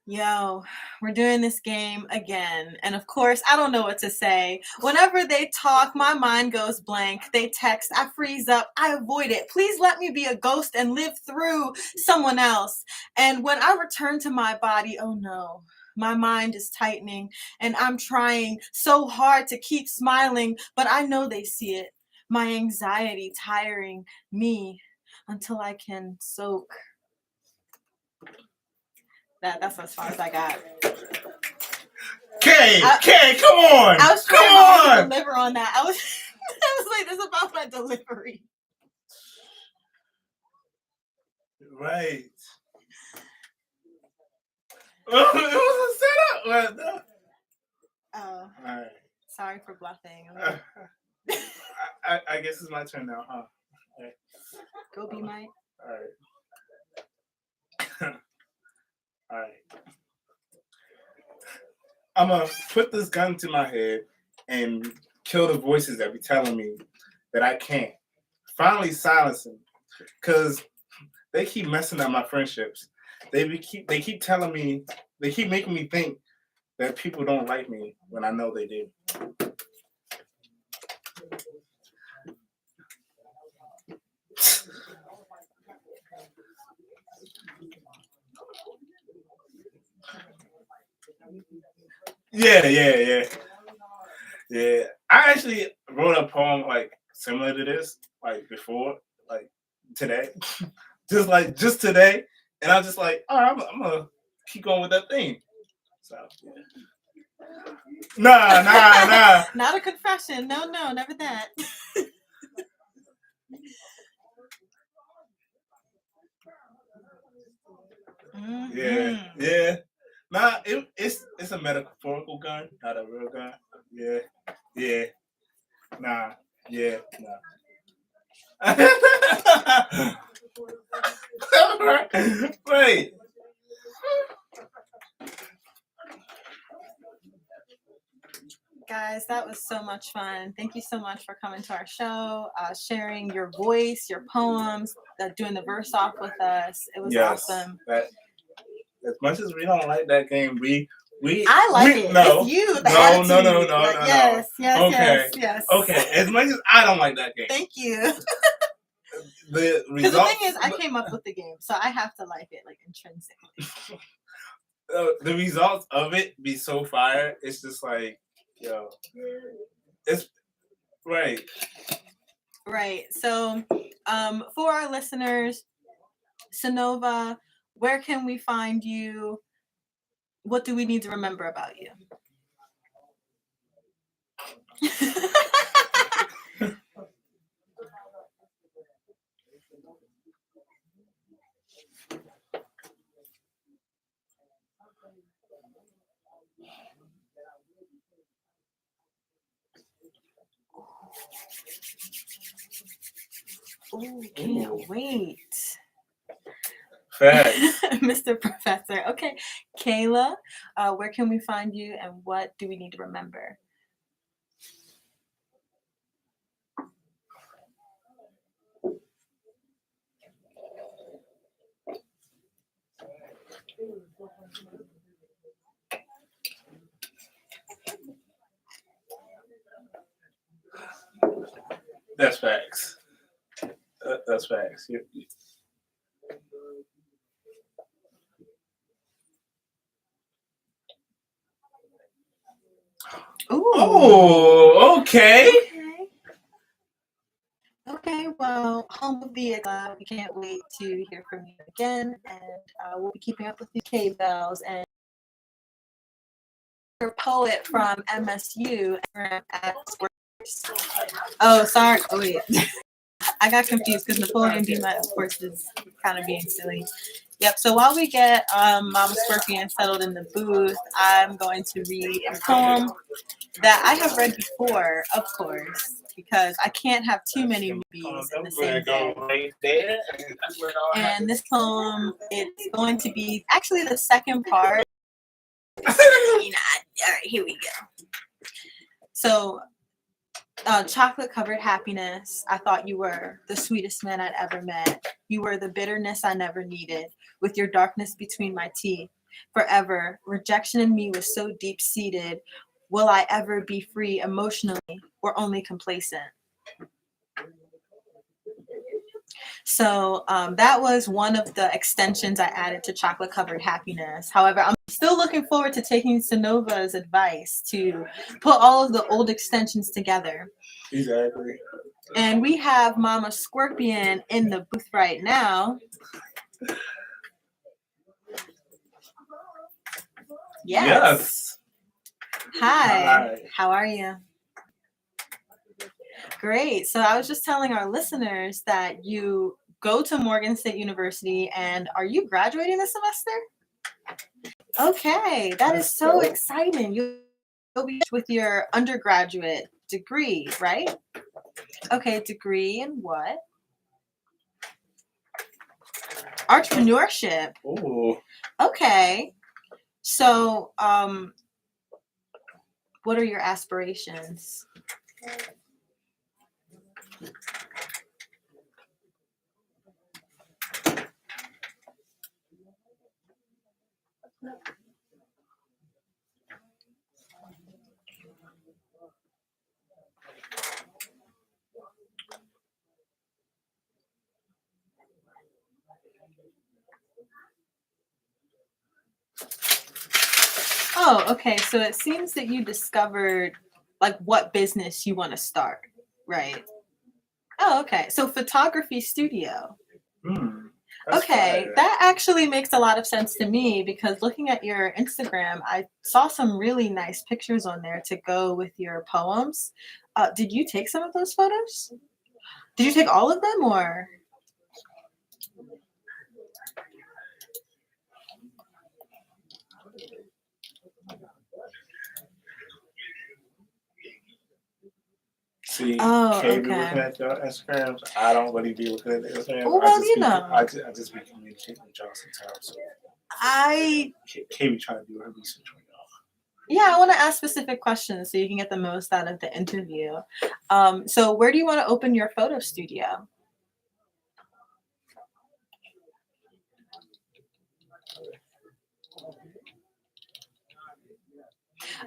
Yo, we're doing this game again. And of course, I don't know what to say. Whenever they talk, my mind goes blank. They text, I freeze up, I avoid it. Please let me be a ghost and live through someone else. And when I return to my body, oh no, My mind is tightening, and I'm trying so hard to keep smiling, but I know they see it. My anxiety tiring me until I can soak. That's as far as I got. Kay, come on! I was Come trying hard to on! deliver on that. I was like, this is about my delivery. Right. Well, it was a setup. Well, Oh, all right. sorry for bluffing. I guess it's my turn now, huh? All right. Go be Mike. All right. All right. I'm gonna put this gun to my head and kill the voices that be telling me that I can't. Finally silence them, cause they keep messing up my friendships. They keep telling me, they keep making me think that people don't like me when I know they do. Yeah. I actually wrote a poem like similar to this, like before, like today, just today, and I was just like, all right, I'm gonna keep going with that thing. So yeah. Nah. Not a confession. No, never that. Mm-hmm. Yeah. Nah, it's a metaphorical gun, not a real gun. Yeah. Nah. Right. Guys, that was so much fun. Thank you so much for coming to our show, sharing your voice, your poems, doing the verse off with us. It was awesome. As much as we don't like that game, I like it. No, it's you. No. Yes. Okay. Okay. As much as I don't like that game. Thank you. The Because the thing is, I came up with the game, so I have to like it, like intrinsically. The results of it be so fire. It's just like, yo, it's right. Right. So, for our listeners, Sonova, where can we find you? What do we need to remember about you? Oh, can't wait. Facts. Mr. Professor. Okay. Kayla, where can we find you and what do we need to remember? That's facts. That's facts. Ooh. Oh, okay. Okay, well, home of the we can't wait to hear from you again, and we'll be keeping up with the K-Bells and your poet from MSU at Oh, sorry. Oh, wait. I got confused because Napoleon D. of course, is kind of being silly. Yep, so while we get Mama Scorpion settled in the booth, I'm going to read a poem that I have read before, of course, because I can't have too many movies in the same day. And this poem, it's going to be actually the second part. All right, here we go. So, chocolate covered happiness. I thought you were the sweetest man I'd ever met. You were the bitterness I never needed, with your darkness between my teeth. Forever, rejection in me was so deep seated. Will I ever be free emotionally or only complacent? So that was one of the extensions I added to Chocolate Covered Happiness. However, I'm still looking forward to taking Sonova's advice to put all of the old extensions together. Exactly. And we have Mama Scorpion in the booth right now. Yes. Hi. How are you? Great. So I was just telling our listeners that you go to Morgan State University, and are you graduating this semester? Okay, that is so exciting. You'll be with your undergraduate degree, right? Okay, degree in what? Entrepreneurship. Ooh. Okay. So, what are your aspirations? Oh, okay. So it seems that you discovered like what business you want to start, right? Oh, okay. So photography studio. Okay, that actually makes a lot of sense to me because looking at your Instagram, I saw some really nice pictures on there to go with your poems. Did you take some of those photos? Did you take all of them or? See, Oh, Kay be okay. looking at your Instagrams. I don't really be looking at the Instagrams. Oh, well, you know. I just be communicating with y'all sometimes. So Kay be trying to do her research on y'all. Yeah, I want to ask specific questions so you can get the most out of the interview. So where do you want to open your photo studio?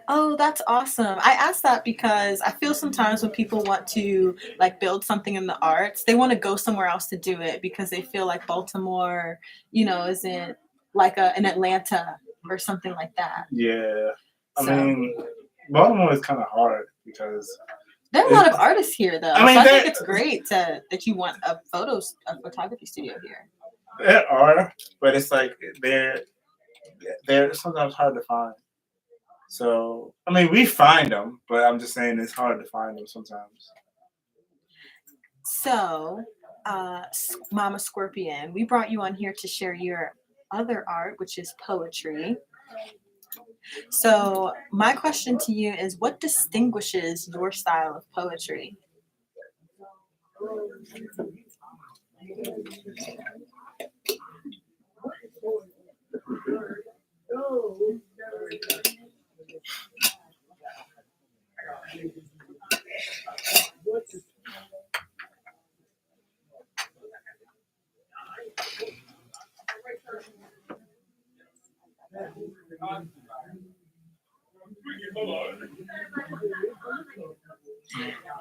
Oh, that's awesome. I asked that because I feel sometimes when people want to like build something in the arts, they want to go somewhere else to do it because they feel like Baltimore, isn't like an Atlanta or something like that. Yeah. I mean, Baltimore is kind of hard because there are a lot of artists here, though. I think it's great that you want a photography studio here. There are, but it's like they're sometimes hard to find. So, I mean, we find them, but I'm just saying it's hard to find them sometimes. So, Mama Scorpion, we brought you on here to share your other art, which is poetry. So, my question to you is what distinguishes your style of poetry?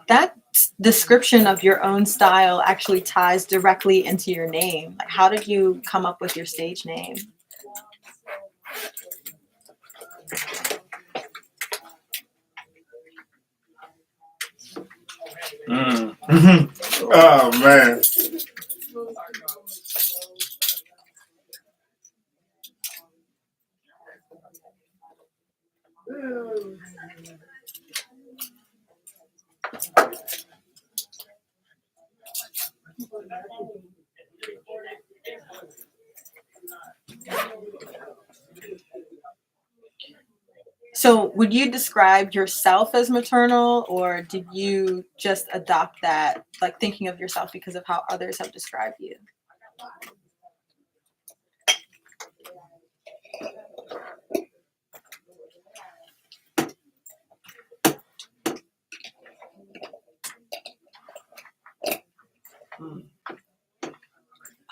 That description of your own style actually ties directly into your name. Like, how did you come up with your stage name? Oh man. So, would you describe yourself as maternal, or did you just adopt that, like thinking of yourself because of how others have described you?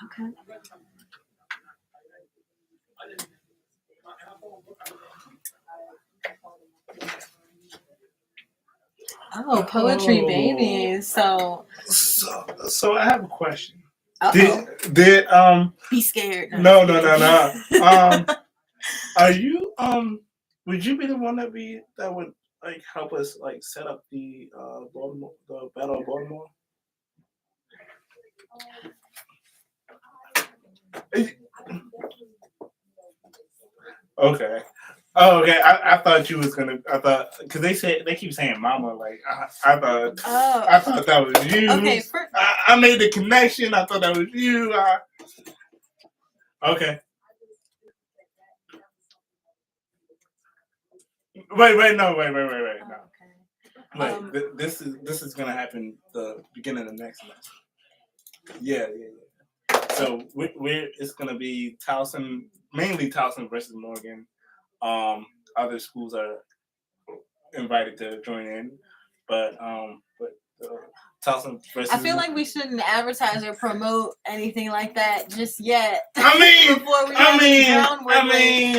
Okay. Oh, poetry babies. So I have a question. Did Be scared. No. Are you would you be the one that would like help us like set up the Baltimore, the Battle of Baltimore? Okay. Oh, okay. I thought you was gonna. I thought because they keep saying "mama." Like I thought. Oh. I thought that was you. Okay. I made the connection. I thought that was you. Okay. Wait. No. Oh, Wait. okay. This is gonna happen the beginning of next semester. Yeah. So it's gonna be Towson, mainly Towson versus Morgan. Other schools are invited to join in, but Towson versus. I feel like we shouldn't advertise or promote anything like that just yet. I mean, before we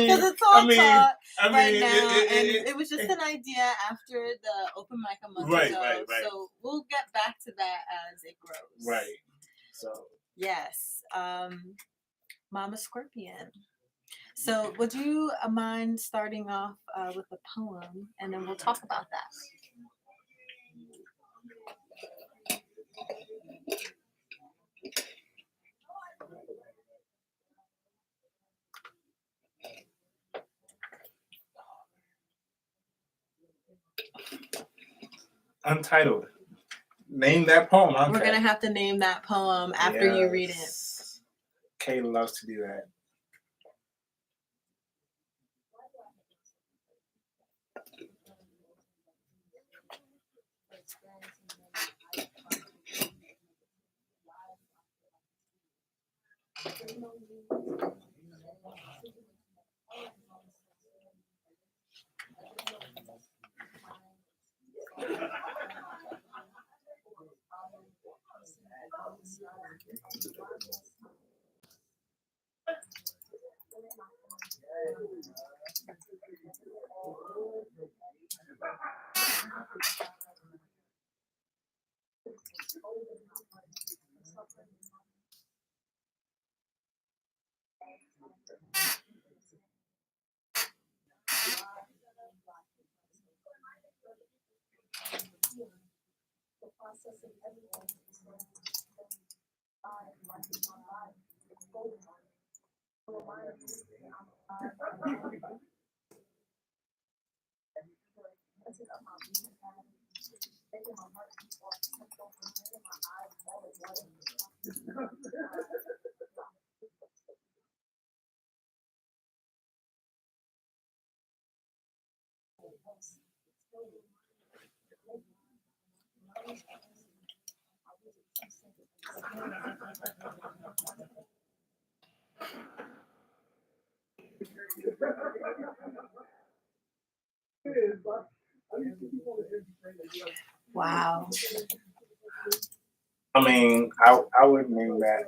because it's all talk right now, and it was just an idea after the open mic a month ago. Right. So we'll get back to that as it grows. Right. So yes, Mama Scorpion. So would you mind starting off with a poem, and then we'll talk about that. Untitled. Name that poem. Okay. We're gonna have to name that poem after you read it. Kay loves to do that. Wow. I mean, I would name that.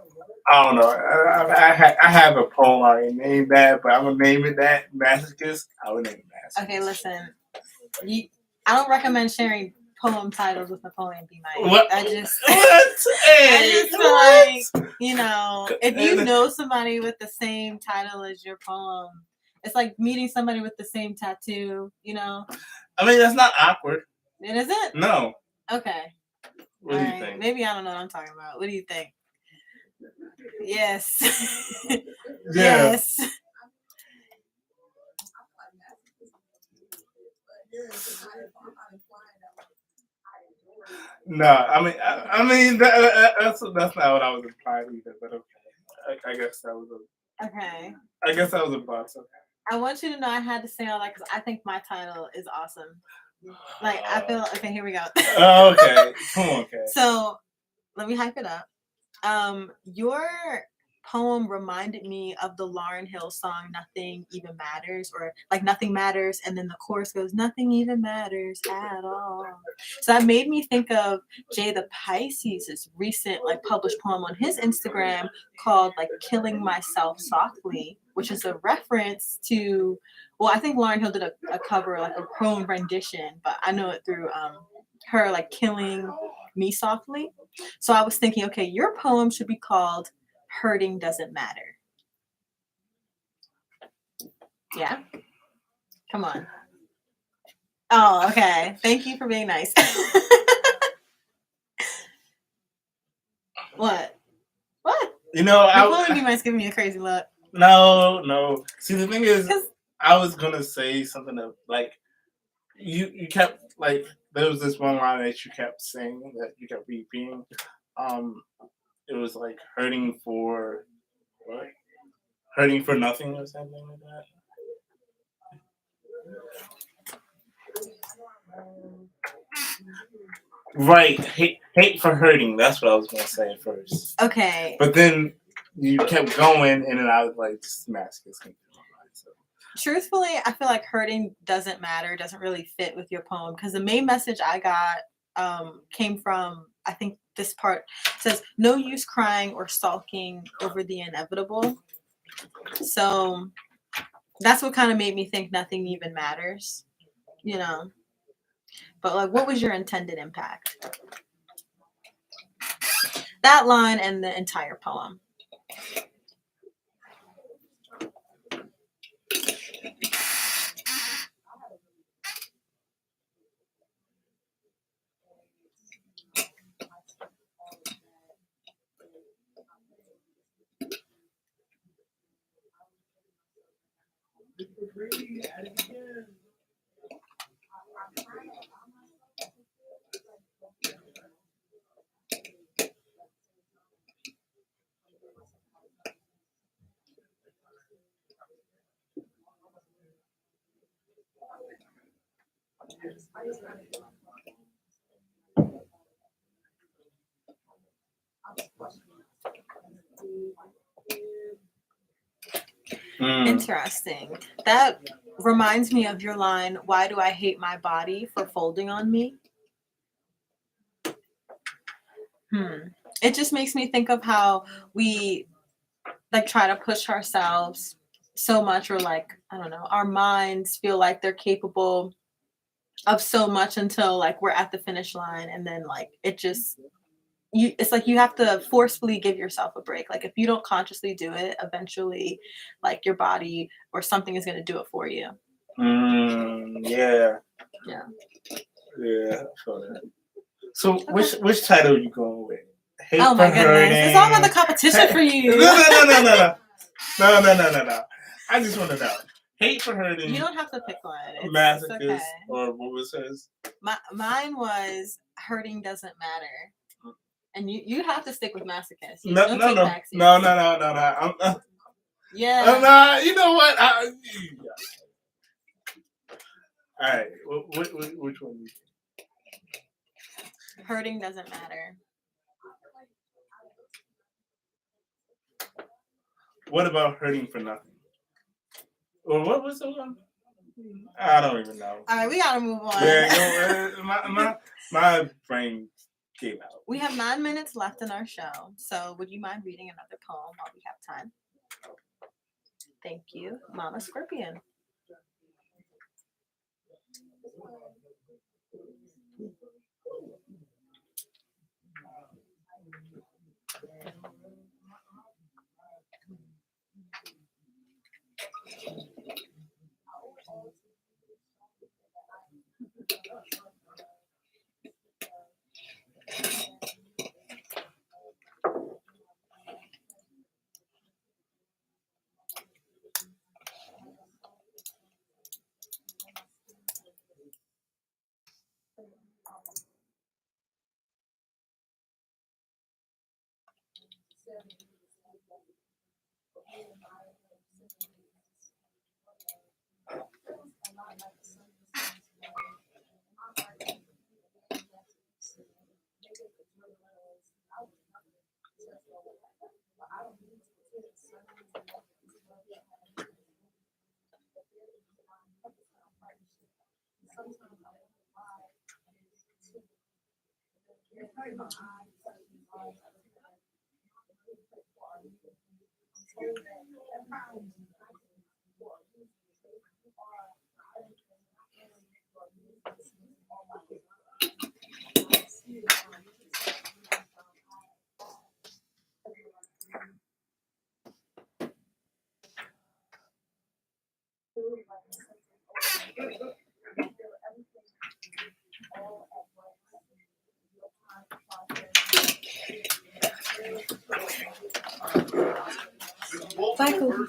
I don't know. I have a poem already named that, but I'm gonna name it that Masochist. I would name it Masochist. Okay, listen. I don't recommend sharing poem titles with a poem be my. What? I just Hey, feel like, if you know somebody with the same title as your poem, it's like meeting somebody with the same tattoo, I mean, that's not awkward. It isn't? No. Okay. What do you think? Maybe I don't know what I'm talking about. What do you think? Yes. Yes. No, I mean that's not what I was implying either. But okay, I guess that was okay. I guess that was a box. Okay. I want you to know I had to say all that because I think my title is awesome. Like I feel okay. Here we go. Okay, come on, okay. So let me hype it up. Your poem reminded me of the Lauryn Hill song "Nothing Even Matters," or like "Nothing Matters," and then the chorus goes "Nothing even matters at all." So that made me think of Jay the Pisces' recent published poem on his Instagram called "Killing Myself Softly," which is a reference to. Well, I think Lauryn Hill did a cover, a prone rendition, but I know it through her killing me softly. So I was thinking, okay, your poem should be called Hurting Doesn't Matter. Yeah? Come on. Oh, okay. Thank you for being nice. What? What? You know, Before you might give me a crazy look. No. See, the thing is, 'Cause- I was gonna say something that, like, you kept, like, there was this one line that you kept saying that you kept repeating. It was like hurting for what? Hurting for nothing or something like that. Right, hate for hurting. That's what I was gonna say at first. Okay. But then you kept going, and then I was like, just masochist came through my mind. So. Truthfully, I feel like hurting doesn't matter, doesn't really fit with your poem, because the main message I got came from, I think this part says, no use crying or sulking over the inevitable. So that's what kind of made me think nothing even matters, you know. But like, what was your intended impact? That line and the entire poem. Interesting. That reminds me of your line, why do I hate my body for folding on me? It just makes me think of how we like try to push ourselves so much, or like, I don't know, our minds feel like they're capable of so much until like we're at the finish line, and then like it's like you have to forcefully give yourself a break. Like if you don't consciously do it, eventually like your body or something is going to do it for you. Yeah. So okay. which title are you going with? Hate oh my for goodness, hurting. it's all about the competition for you. No. I just want to know. Hate for hurting. You don't have to pick one. Masochist, okay. or what was his? Mine was hurting doesn't matter. And you have to stick with masochist. No. Yeah. You know what? All right. Which one? Hurting doesn't matter. What about hurting for nothing? Or what was the one? I don't even know. All right, we gotta move on. Yeah, my brain gave out. We have 9 minutes left in our show, so would you mind reading another poem while we have time? Thank you, Mama Scorpion. Michael.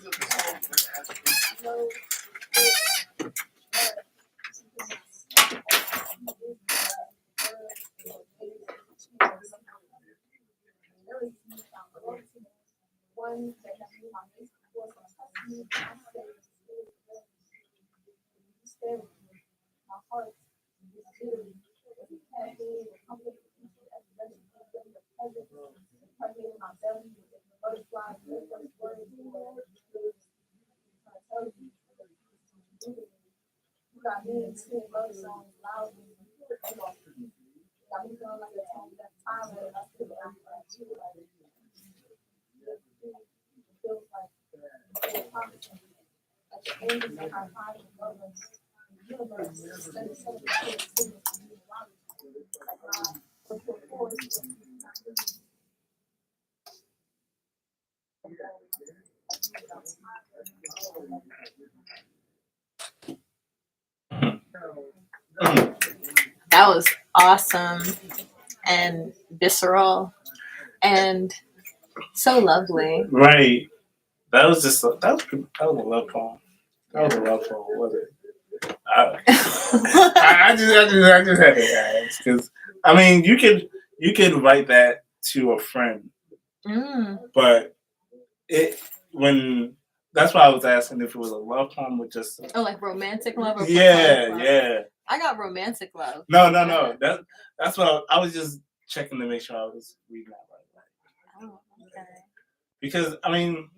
That was awesome and visceral and so lovely. Right. That was just that was a love poem. That was a love poem, was it? I just had to ask because I mean you could write that to a friend, but when that's why I was asking if it was a love poem or just like romantic love or yeah love. yeah. I got romantic love. No. That's what I was just checking to make sure I was reading that right. Oh, okay. Because I mean,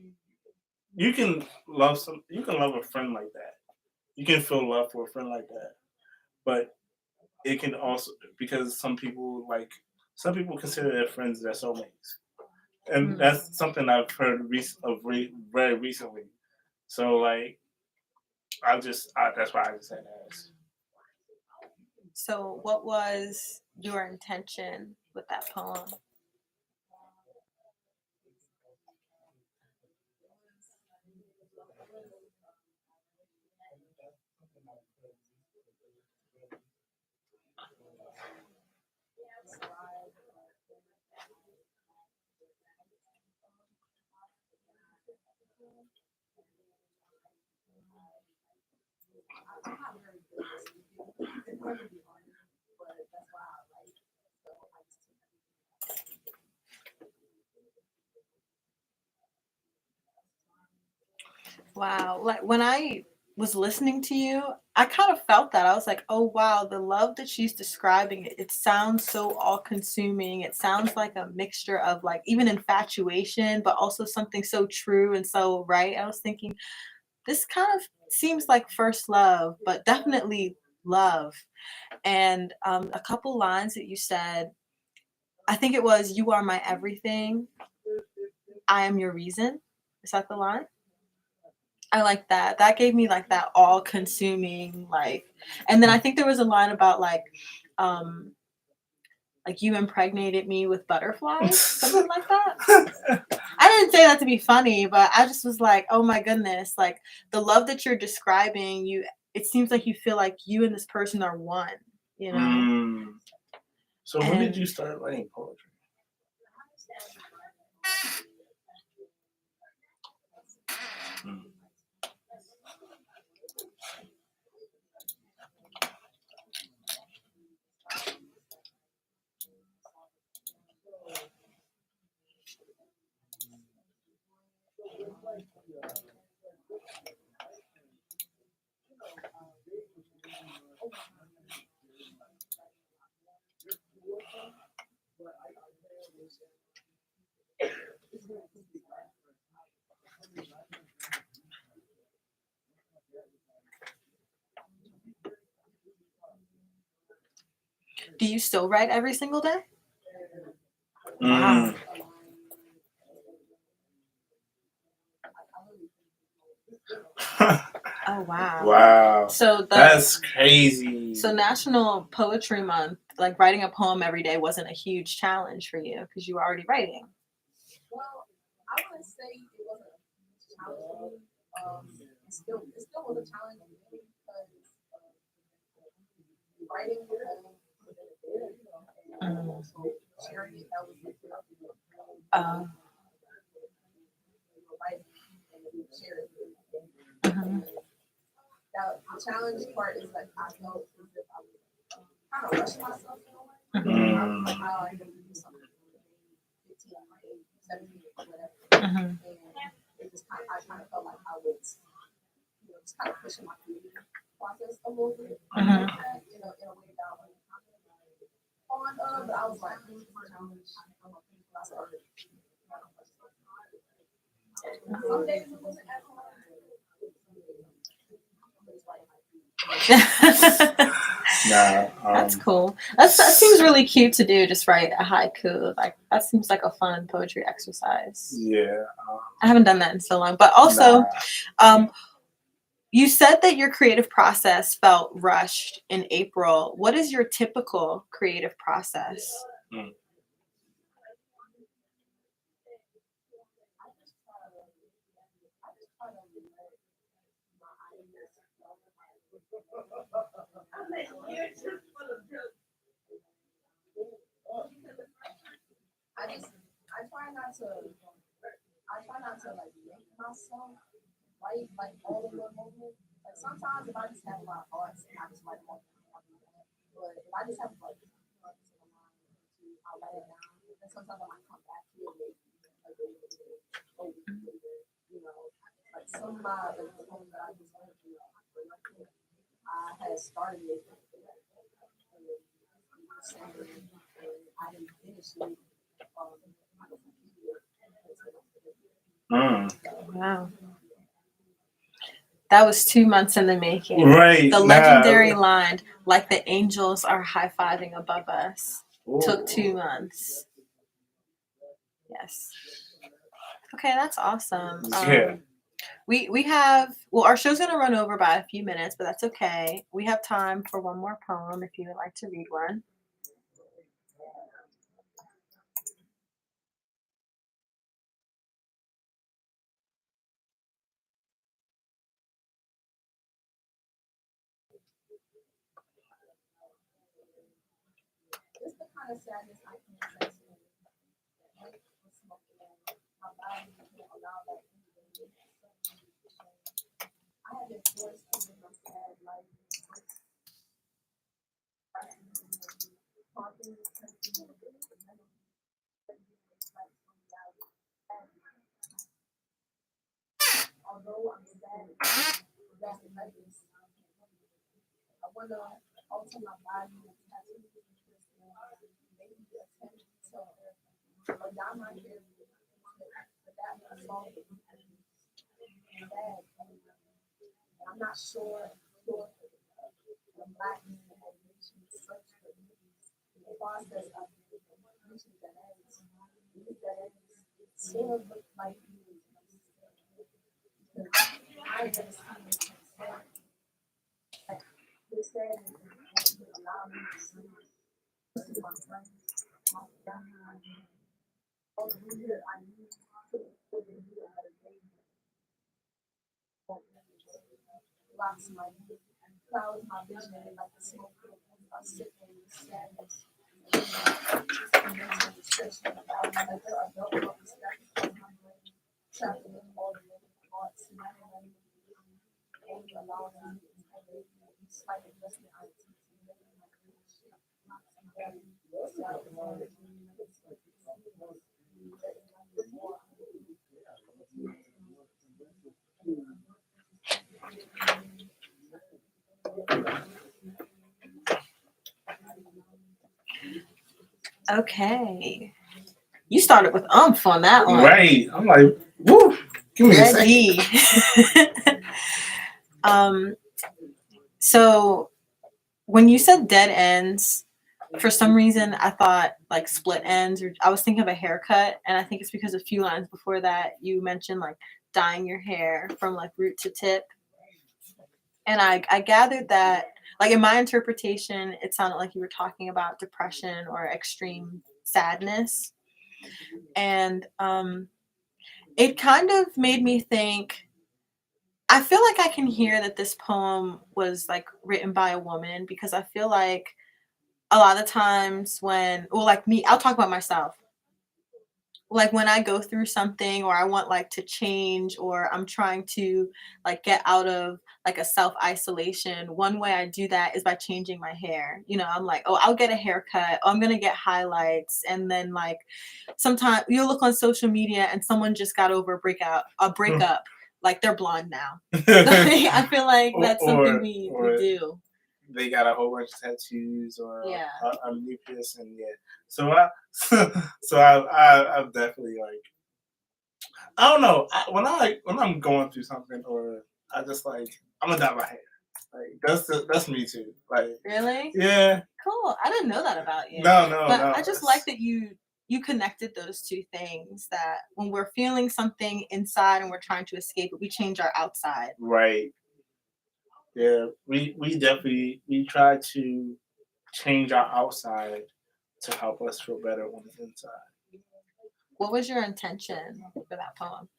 you can love a friend like that. You can feel love for a friend like that, but it can also because some people consider their friends their soulmates, and that's something I've heard very recently. So like, that's why I just had to ask. So, what was your intention with that poem? Wow. Like when I was listening to you, I kind of felt that. I was like, oh, wow, the love that she's describing, it sounds so all consuming. It sounds like a mixture of like even infatuation, but also something so true and so right. I was thinking, this kind of seems like first love, but definitely love. And a couple lines that you said, I think it was, you are my everything. I am your reason. Is that the line? I like that. That gave me like that all consuming like, and then I think there was a line about um like you impregnated me with butterflies, something like that. I didn't say that to be funny, but I just was like, oh my goodness, like the love that you're describing, it seems like you feel like you and this person are one, you know? So when did you start writing poetry? Do you still write every single day? Wow. Oh wow. Wow. So that's crazy. So National Poetry Month, like writing a poem every day wasn't a huge challenge for you because you were already writing. Well, I wouldn't say it wasn't a challenge. It still was a challenge for me because writing sharing it, that was like Uh, mhm. That the challenge part is like I felt as if I was kind of rushing myself in a way. Mhm. I was like, oh, I need to do something 15, 17, whatever. Mhm. And it just I kind of felt like I was, just kind of pushing my creative process a little bit. Mhm. In a way that I wasn't fond of, but I was like, this is a challenge. I'm gonna finish what I started. Some days it wasn't as hard. That's cool. That seems really cute to do. Just write a haiku. Like that seems like a fun poetry exercise. Yeah. I haven't done that in so long. But also, you said that your creative process felt rushed in April. What is your typical creative process? I try not to like make myself write like all in one moment. Like sometimes if I just have a lot of thoughts, I just write them all down. But if I just have like thoughts in my mind, I'll write it down. And sometimes I might come back to it like a week later, like some of my like the poems that I just went through, I had started it and I didn't finish it. Wow. That was 2 months in the making. Right. The legendary line, like the angels are high-fiving above us, took 2 months. Yes. Okay, that's awesome. Yeah. We have, well, our show's going to run over by a few minutes, but that's okay. We have time for one more poem if you would like to read one. It's the kind of sadness I can sense when my body can't allow that. I have been forced to live my sad life. Although I'm sad, that's the likeness. I want to alter my body and tattoo maybe attempt to dye my hair, but that was all bad. I'm not sure the black nation search for the process of reaching that ends. Sort of look like I never seen it. This said, allow me to see my friends, my family. All the years I knew what they do at a day. Blocks my view and clouds my vision like the smoke of sickening sadness. Like there are no respect for my brain, trapped in all the thoughts, only allowing me to despite adjustment I Okay. You started with umph on that one. Right. I'm like, woo. Give me a Ready. So when you said dead ends, for some reason I thought like split ends, or I was thinking of a haircut, and I think it's because a few lines before that you mentioned like dyeing your hair from like root to tip. And I gathered that, like in my interpretation, it sounded like you were talking about depression or extreme sadness. And it kind of made me think, I feel like I can hear that this poem was like written by a woman, because I feel like a lot of times when, well, like me, I'll talk about myself. Like when I go through something or I want like to change or I'm trying to like get out of like a self-isolation, one way I do that is by changing my hair. You know, I'm like, oh, I'll get a haircut. Oh, I'm going to get highlights. And then like sometimes you'll look on social media and someone just got over a breakup. Like they're blonde now. I feel like that's something we do. They got a whole bunch of tattoos or Yeah. a new piercing. Yeah. So I've definitely like, I don't know. When I'm going through something or I just like, I'm gonna dye my hair. Like that's me too. Like Really? Yeah. Cool. I didn't know that about you. No. But I just like that you connected those two things, that when we're feeling something inside and we're trying to escape it, we change our outside. Right. Yeah. We definitely try to change our outside to help us feel better on the inside. What was your intention for that poem?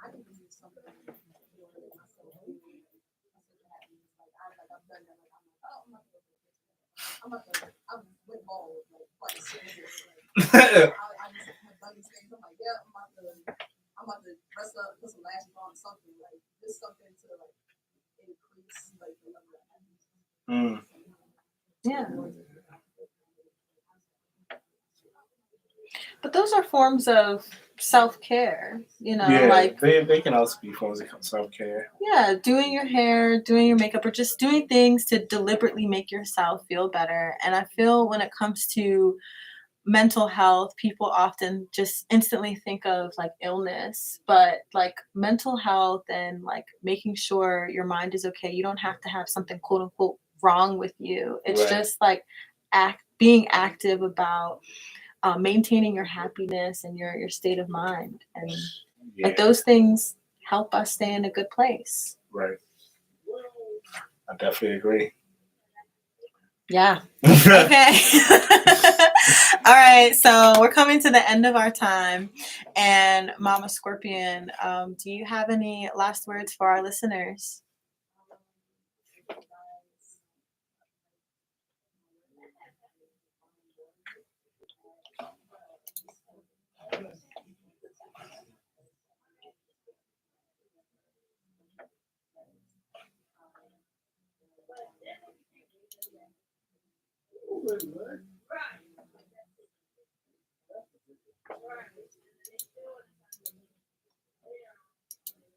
I can do something more than myself. I've done that. I'm with ball like twice. I just have done these things. I'm like, yeah, I'm about to dress up, put some lashes on, something like this, something to like increase like the number of happiness. Yeah. But those are forms of self-care, you know, Yeah, like they can also be forms of self-care. Yeah, doing your hair, doing your makeup, or just doing things to deliberately make yourself feel better. And I feel when it comes to mental health, people often just instantly think of like illness, but like mental health and like making sure your mind is okay. You don't have to have something quote unquote wrong with you. It's just like being active about maintaining your happiness and your state of mind, and like those things help us stay in a good place. Right. I definitely agree. Yeah. Okay. All right. So we're coming to the end of our time. And Mama Scorpion, do you have any last words for our listeners?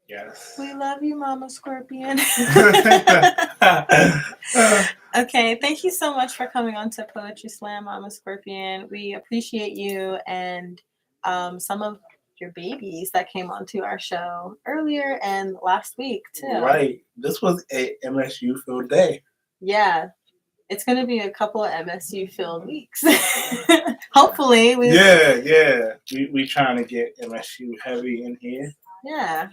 Yes. We love you, Mama Scorpion. Okay, thank you so much for coming on to Poetry Slam, Mama Scorpion. We appreciate you and some of your babies that came onto our show earlier and last week too. Right. This was a MSU filled day. Yeah. It's going to be a couple of MSU filled weeks. Hopefully. Yeah. We trying to get MSU heavy in here. Yeah.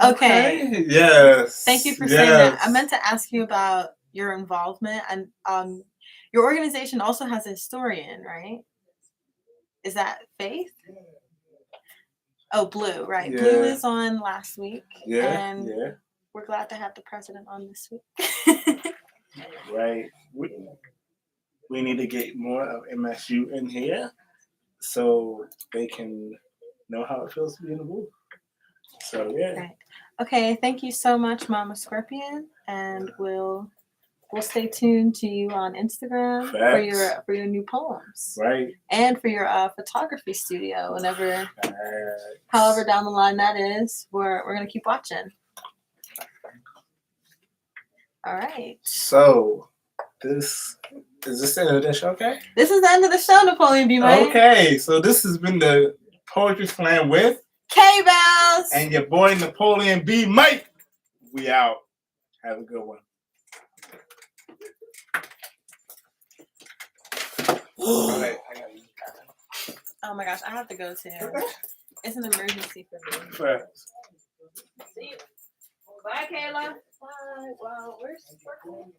Okay. Yes. Thank you for saying that. I meant to ask you about your involvement, and your organization also has a historian, right? Is that Faith? Oh, Blue, right. Yeah. Blue is on last week. Yeah. We're glad to have the president on this week. Right. We need to get more of MSU in here so they can know how it feels to be in the booth. So yeah. Right. Okay, thank you so much, Mama Scorpion, and we'll stay tuned to you on Instagram for your new poems, right? And for your photography studio, whenever, however down the line that is, we're gonna keep watching. All right. So this the end of the show, okay? This is the end of the show, Napoleon B. Mike. Okay, so this has been the Poetry Slam with K-Bells and your boy Napoleon B. Mike. We out. Have a good one. Oh my gosh, I have to go too. It's an emergency for me. Facts. See you. Bye, Kayla. Bye. Wow, where's Sparkle?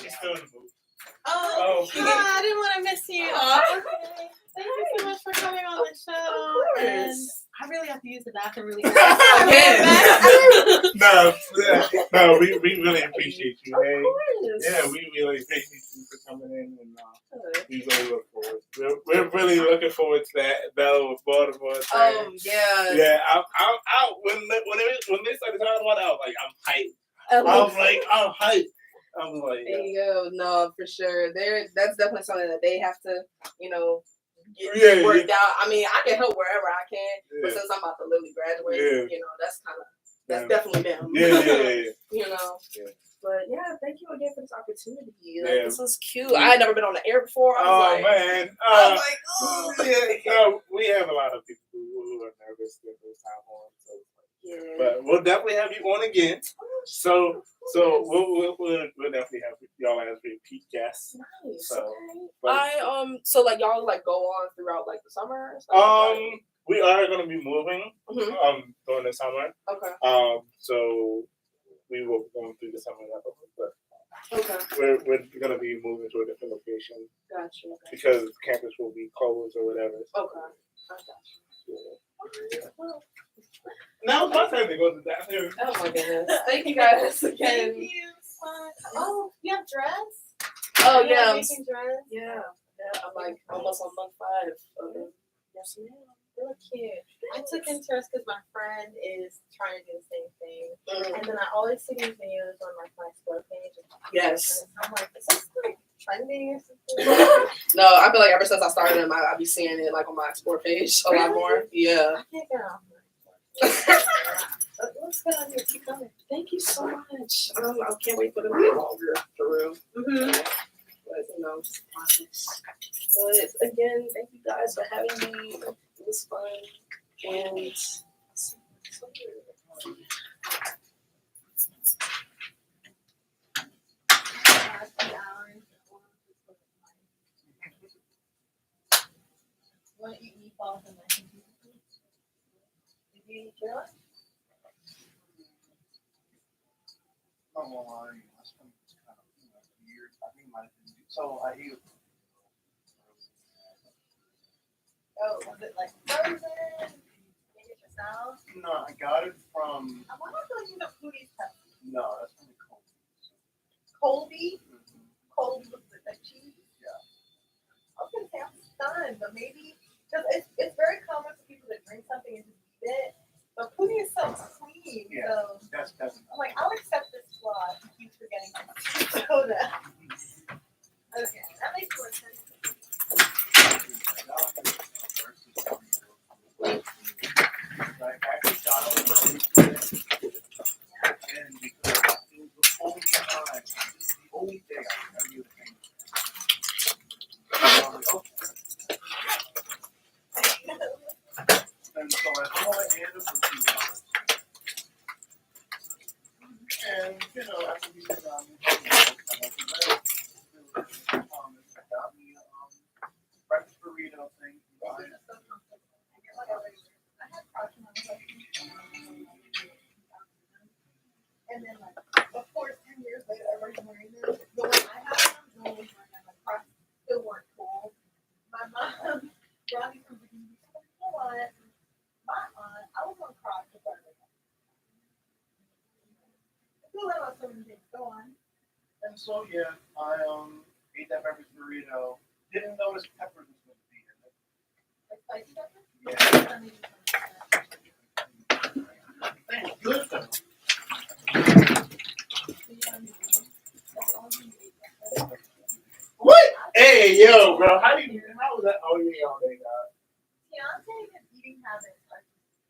She's still in the booth. Oh, Oh. I didn't want to miss you. Okay. Thank you so much for coming on the show. Of And course. I really have to use the bathroom really quick. No, we really appreciate you. Of Hey, course. yeah, we really appreciate you for coming in, and we really look forward. We're really looking forward to that battle with Baltimore. Oh yeah. Yeah, when they started talking about it, I was like, I'm hyped. I'm hyped. I'm like, There you go. No, for sure. That's definitely something that they have to, get worked out. I mean, I can help wherever I can, but since I'm about to literally graduate, that's definitely them. Yeah. Yeah. But yeah, thank you again for this opportunity. Yeah. This was cute. I had never been on the air before. I was Man. I was like, oh. No, we have a lot of people who are nervous their first time on. So. Yeah. But we'll definitely have you on again. So we'll definitely have y'all as repeat guests. Nice. So, okay. So like y'all like go on throughout like the summer and stuff? We are gonna be moving during the summer. Okay. So we will be going through the summer level, but okay. we're gonna be moving to a different location. Gotcha. Because campus will be closed or whatever. Okay. I got you. Now it's my time to go to the bathroom. Oh my goodness. Thank you guys again. Thank you. Oh, you have dress? Oh You yeah. making dress? Yeah. I'm like almost on month 5. Yes, ma'am. They look cute. I took interest because my friend is trying to do the same thing. And then I always see these videos on like my explore page. Yes. And I'm like, is this like trending or something? No, I feel like ever since I started them, I be seeing it like on my explore page a lot more. Yeah. I can't get off. It looks good on you. Keep coming. Thank you so much. I can't wait for them to get longer, for real. But but again, thank you guys for having me. It was fun. And Want to eat meatballs and mashed potatoes? Did you eat your I'm gonna lie, I spent kind of years. I think my so I eat. Oh, was it like frozen? Make it yourself? No, I got it from. I want to feel like you know foodies stuff. No, that's from the Colby. Colby? Colby with the cheese? Yeah. I was gonna say I'm stunned, but maybe because it's very common for people to drink something and just eat it. But foodie is so clean, Yeah. so That's definitely. I'm like, I'll accept this flaw if you keep forgetting soda. Okay, that makes more sense. Like I actually got over and because it was the only time, the only day I could ever do the thing. I was like, okay. And so I saw it and it for 2 hours. And after we did I went to bed. I got me a breakfast burrito thing. And then, like, of course, 10 years later, everybody's wearing them. But when I had them, no one was wearing them. Like, Crocs still weren't cool. My mom brought me some bikinis. You know what? I was on Crocs before I was like, I feel like I was so many things. Go on. And so yeah, I ate that breakfast burrito. Didn't notice peppers was going to be in it. Like spicy pepper? Yeah. Thank good though. What? Hey, yo, bro. How was that? Oh, yeah, all day, God. Keontae's eating habits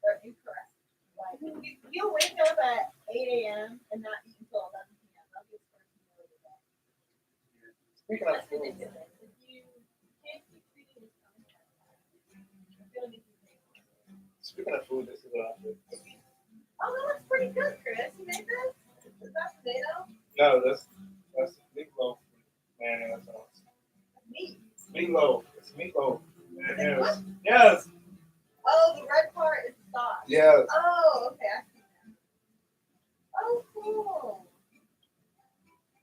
are incorrect. Like, he'll wake up at 8 a.m. and not eat until 11 p.m. That's his first meal of the day. Speaking of That's food, ridiculous. If you can't keep treating your stomach like that, you're gonna need to take it. speaking of food, this is what I did. Oh, that looks pretty good, Chris. You made this? Is that potato? No, that's meatloaf. Man, that's awesome. Meat. Meatloaf. It's meatloaf. Is it what? Yes. Yeah. Oh, okay. I see that. Oh, cool.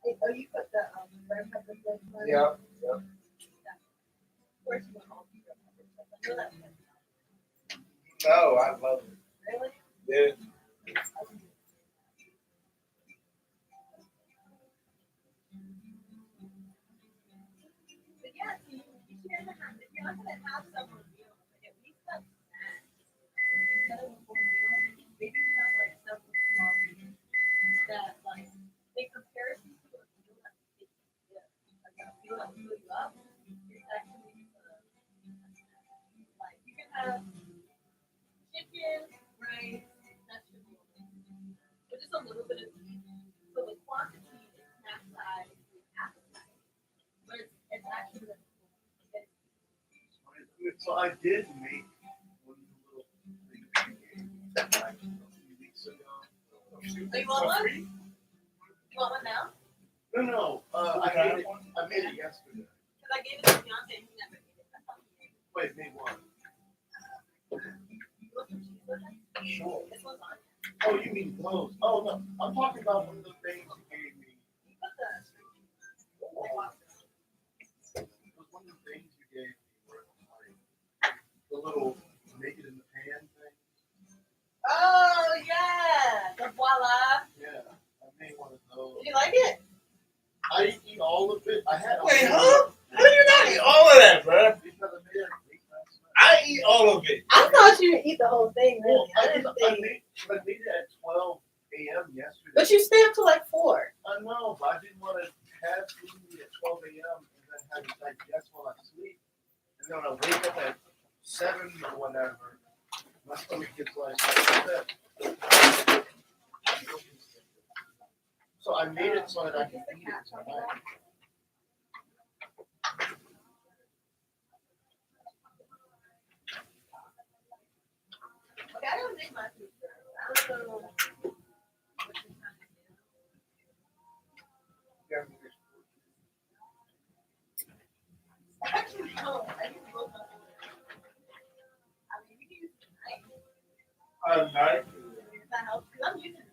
Oh, you put the red pepper flakes on it? Yeah. Yeah. Of course, you want all the red pepper flakes. I know that's good. No, I love it. Really? Yeah. But yeah, see, you should have, if you're not gonna have several meals, like at least have snacks. Instead of a full meal, maybe you have like several small meals that like in comparison to a meal that you get, like a meal that will fill you up, it's actually like you can have chicken, rice, vegetables, with just a little bit of meat. So the quantity is snack size, appetite, but it's actually So I did make one little thing like a few weeks ago. Oh, you want one? You want one now? No. I made it yesterday. Because I gave it to Beyonce and he never ate it. That's how he ate it. Wait, made one. You want some cheese with it? Sure. This one's on. Oh, you mean those? Oh no, I'm talking about one of the things you gave me. You put the like what? It was one of the things you gave me where it was like the little make it in the pan thing. Oh yeah, the voila. Yeah, I made one of those. Did you like it? I didn't eat all of it. I had. Wait, huh? How do you not eat all of that, bro? Because I made it late last night. I eat all of it. I thought you would eat the whole thing. Well, Really. I didn't think. I made it at 12 a.m. yesterday. But you stayed up till like 4. I know, but I didn't want to have food at 12 a.m. and then have it digest while I sleep. And then when I wake up at 7 or whatever, my stomach gets like upset. So I made it so that I can eat it tonight. Okay, I don't make my food first. I don't know. Actually, no. I need to go my food. I mean, you can use it tonight. I'm not. If that helps, because I'm using it.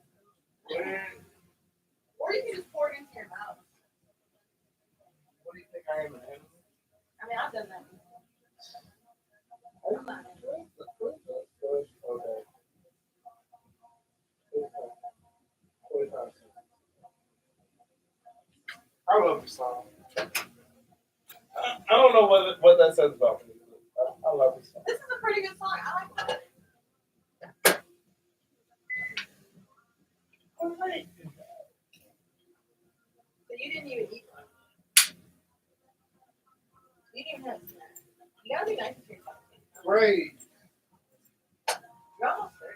Where, Or you can just pour it into your mouth. what do you think I am, an animal? I mean, I've done that before. I'm not an animal. Okay. I love the song. I don't know what that says about me. I love this song. This is a pretty good song. I like that. But you didn't even eat one. You didn't even have snacks. You gotta be nice to yourself. Great. You're almost 30.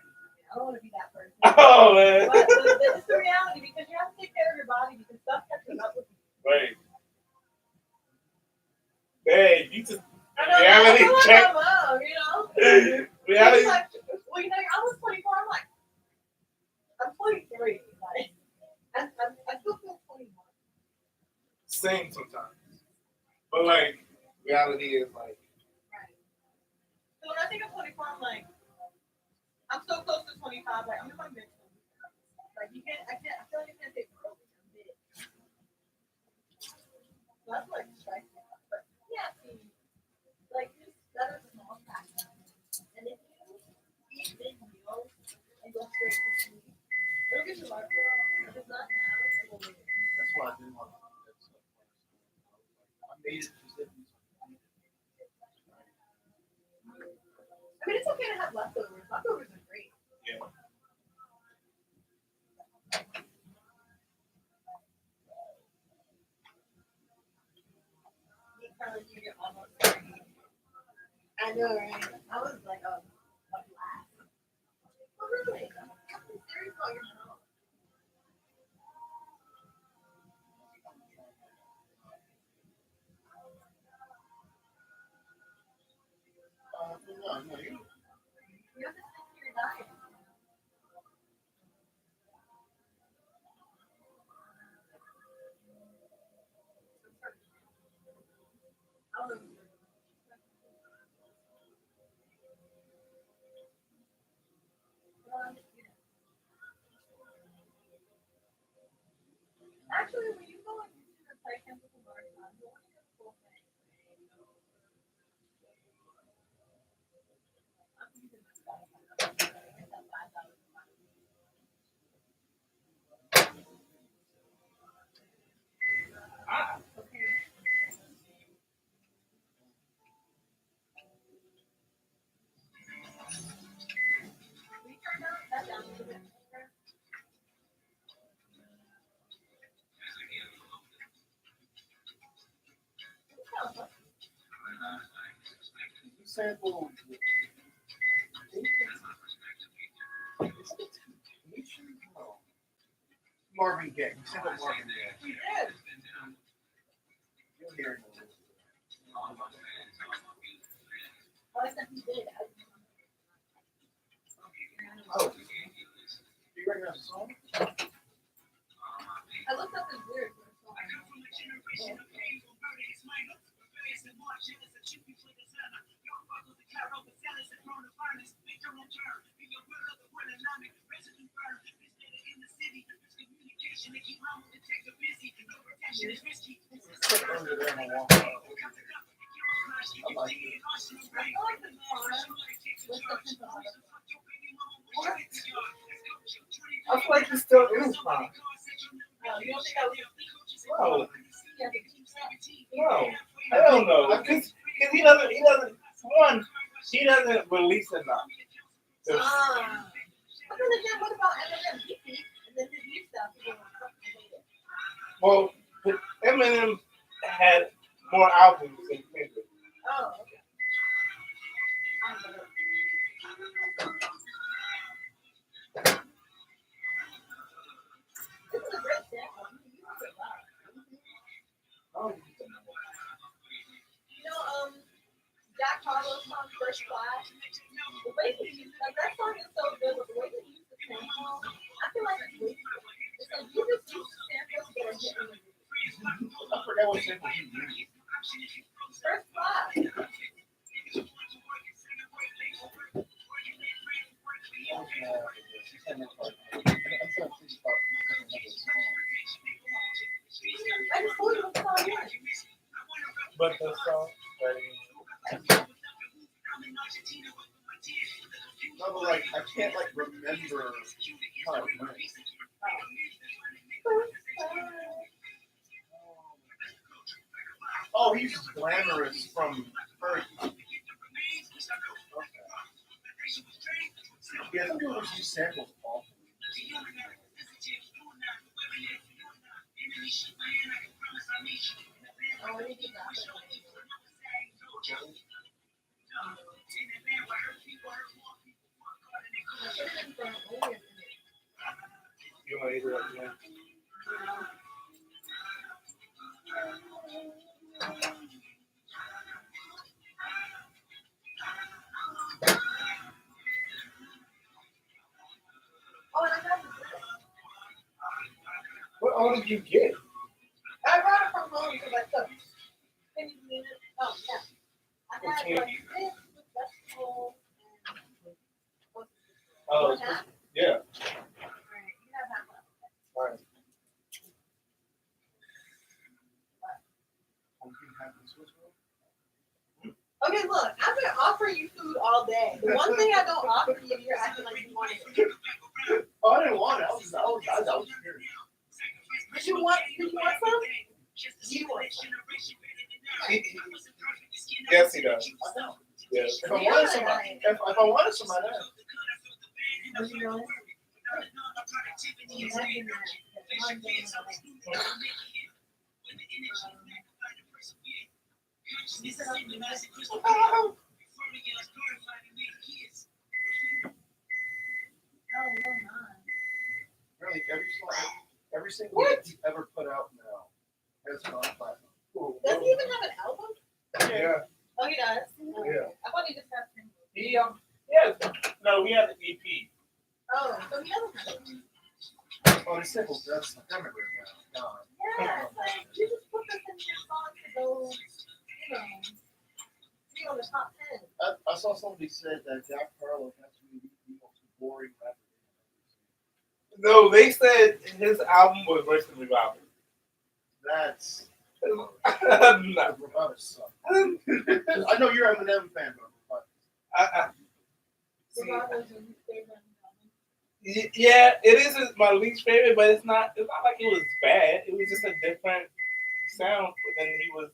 I don't want to be that person. Oh man. But this is the reality because you have to take care of your body because stuff catches up with you. Right. Babe, you just I know, reality I feel like check. my mom, you know? Reality. It's like, well, you know, you're almost 24. I'm like, I'm 23. Like, I still feel 21. Same sometimes. But like reality is like Right. So when I think of 24, I'm like, I'm so close to 25. Like, I'm in my mid 20s. Like, you can't, I feel like you can't take growth in your mid. So that's like striking. But yeah, see, like, just better small practice. And if you eat big meals and go straight to sleep, it'll get you life. If it's not now, it will later. That's why I didn't want to do that stuff. I made it specifically. I mean, it's okay to have leftovers. Leftovers are great. yeah. You telling you you're almost 30. I know, right? I was like, a blast. But really, I'm serious about your health. No, you. You have to stick to your diet. I don't know. Actually, when you go into the play chemical garden, you want to get the full thing. I'm using this stuff. You sample Marvin Gaye. You sample Marvin Gaye. We did. You'll hear it. Oh, I said we did. Oh, you recognize the song? I looked up his lyrics. Sit under there and walk out. I like it. I feel like he's still in fine. You don't think I was No, yeah, no, I don't know. Because he doesn't, one, he doesn't release enough. but then again, what about Eminem? He peaked, and then his new stuff, he didn't hate it. Well, but Eminem had more albums than Kendrick. Oh, okay. I don't know. This is a great sample. You use it a lot. Oh, You know, Jack Harlow's song First Class. The way he used, like, that song is so good, but the way he used the sample, I feel like it's wasteful. It's like you just use samples that are hitting the I forgot what sample he used. First Class. I just told you what the song is. But the song, no, but like I can't like remember how it went. Oh, he's glamorous from Fergie. Okay. Yeah, some people just use samples awfully. Oh, what did you got? You want to eat it up again? Oh, and I got this. What all did you get? I brought it from home because I cooked. Can you believe it? Oh, yeah. I had Okay. like this with vegetables and Oh, one half. yeah. Alright, you have half left. All right. Okay, look, I'm gonna offer you food all day. The one thing I don't offer you, you're acting like you want it. Oh, I didn't want it. I was curious. Did you want some? You want some? Yes, he does. Yeah. If I wanted some, if I wanted some, I'd have. Did you know? Really, every single hit he's ever put out now has gone platinum. Does he even have an album? Yeah. Oh, he does. Yeah. I thought he just had singles. He no, he has an EP. Oh, so he doesn't have it. Oh, the singles, that's ephemeral now. Yeah, it's like you just put this in your song to go, be on the top 10. I saw somebody said that Jack Harlow has to be the most boring rapper. No, they said his album was worse than the album. That's No. the bravado suck. I know you're an Eminem fan, but See, Bravo's your favorite. yeah, it is my least favorite, but it's not. It's not like it was bad. It was just a different sound than he was.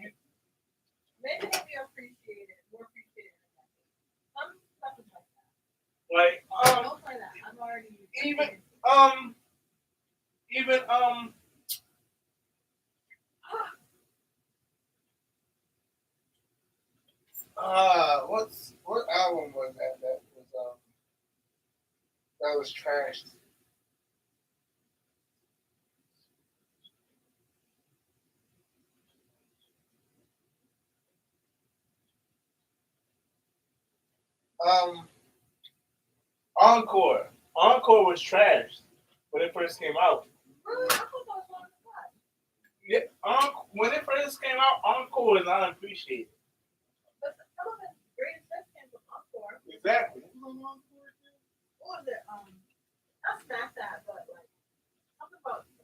Right. Maybe we appreciate it. More appreciated. Some stuff is like that. Like Don't play that. I'm already. even what album was that was trashed? Encore. Encore was trashed when it first came out. Really? I thought that was one of the best. Yeah, when it first came out, Encore was not appreciated. But some of the greatest hits came from Encore. Exactly. What was it? Not Smack That, but like something about the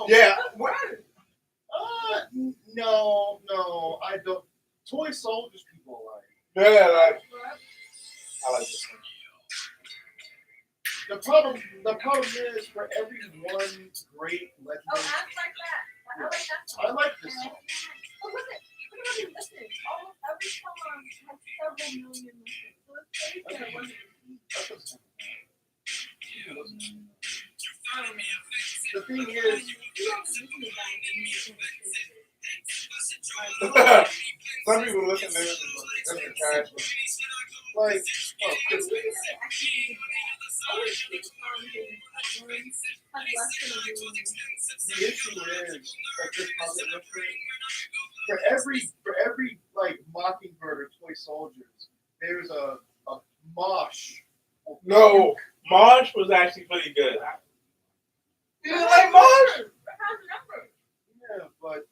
Yeah. No, I don't. Toy Soldiers people like. Yeah, like I like this one. The problem is for every one great Oh, legendary. Act Like That. I like that song. I like this song. Oh, look at me listening. Almost every song has several million listens. So it's crazy that it wasn't. The thing is, You don't listen to that. Some people listen to it and they're trash. like, the issue is that this puppet for every like Mockingbird or Toy Soldiers, there's a mosh. No, Marsh was actually pretty good. You didn't like Marsh? Yeah, but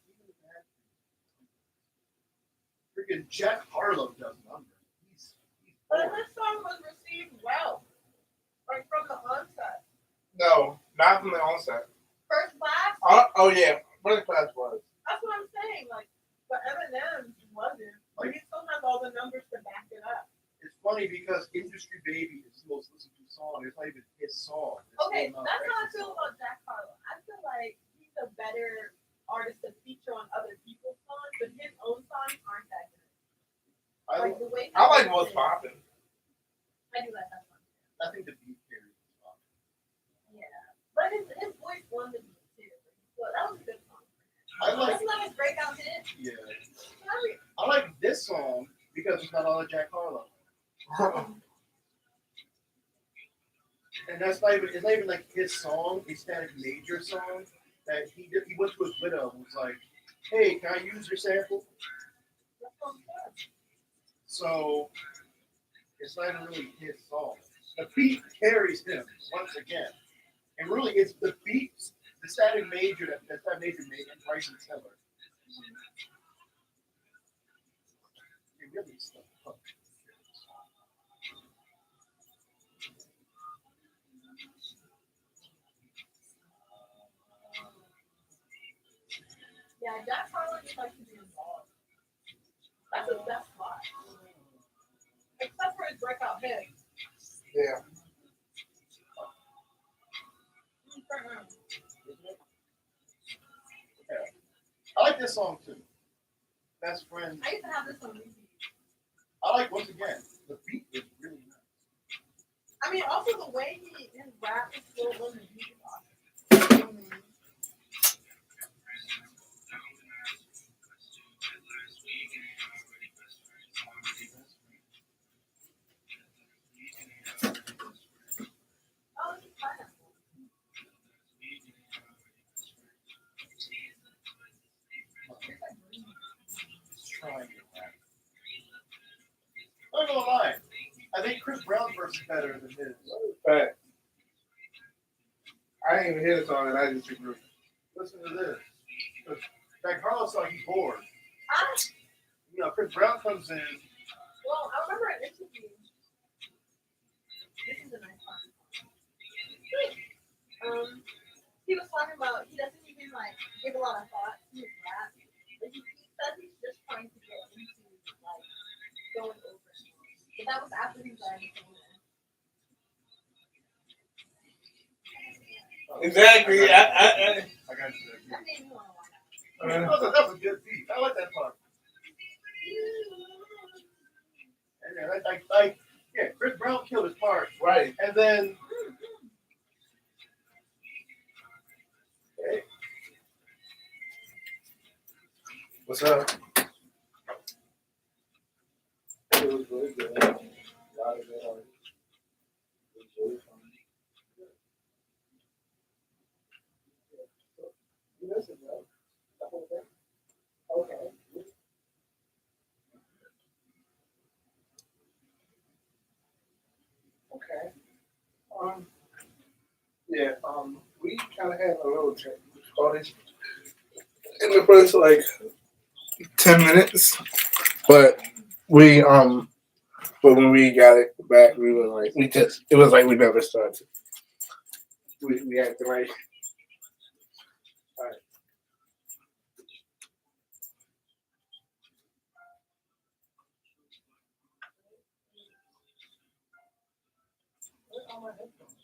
freaking Jack Harlow does numbers. He's But boring. this song was received well, like from the onset. No, not from the onset. First class. Oh yeah, first class was. That's what I'm saying. Like, but Eminem wasn't. But he still has all the numbers to back it up. It's funny because Industry Baby is the most listened to song. It's not even his song. It's Okay, still that's not how I Rex's feel song. about Jack Harlow. I feel like he's a better artist to feature on other people's songs, but his own songs aren't that good. Like the way I like What's Poppin'. I do like that song. I think the beat carries the song. Yeah, but his voice won the beat too. So that was a good song. I like Wasn't that his breakout hit? yeah. Sorry. I like this song because it's not all of Jack Harlow. And that's not even it's not even like his song, a Static Major song that he did. He went to his widow and was like, "Hey, can I use your sample?" So it's not even really his song. The beat carries him once again, and really it's the beats, the Static Major that Static Major made and Bryson Tiller. It really stuck. Yeah, Jack Harlow just likes to be involved. That's his best spot. Except for his breakout hit. Yeah. I like this song too. Best Friend. I used to have this on repeat. I like once again the beat is really nice. I mean, also the way his rap is still on the beat. Oh, it's pineapple. Trying to rap. I'm not gonna lie. I think Chris Brown's verse is better than his. Fact. I didn't even hear the song and I just agree. Listen to this. Jack Harlow song, he's bored. Ah, You know, Chris Brown comes in. well, I remember an interview. This is a nice song. he doesn't even like give a lot of thought to his rap. Like he says he's just trying to get into like going over it. But that was after he started singing. Exactly. I got you. That made me want to watch it. That was a good beat. I like that part. And then, like, yeah, Chris Brown killed his part. Right. And then, hey, What's up? it was really good. A lot of good art. It was really fun. You listened, bro. The whole thing? Okay. Okay. Yeah, we kind of had a little check difficulties in the first like 10 minutes, but but when we got it back, we were like, it was like we never started. We acted like, all right. Where's all my headphones?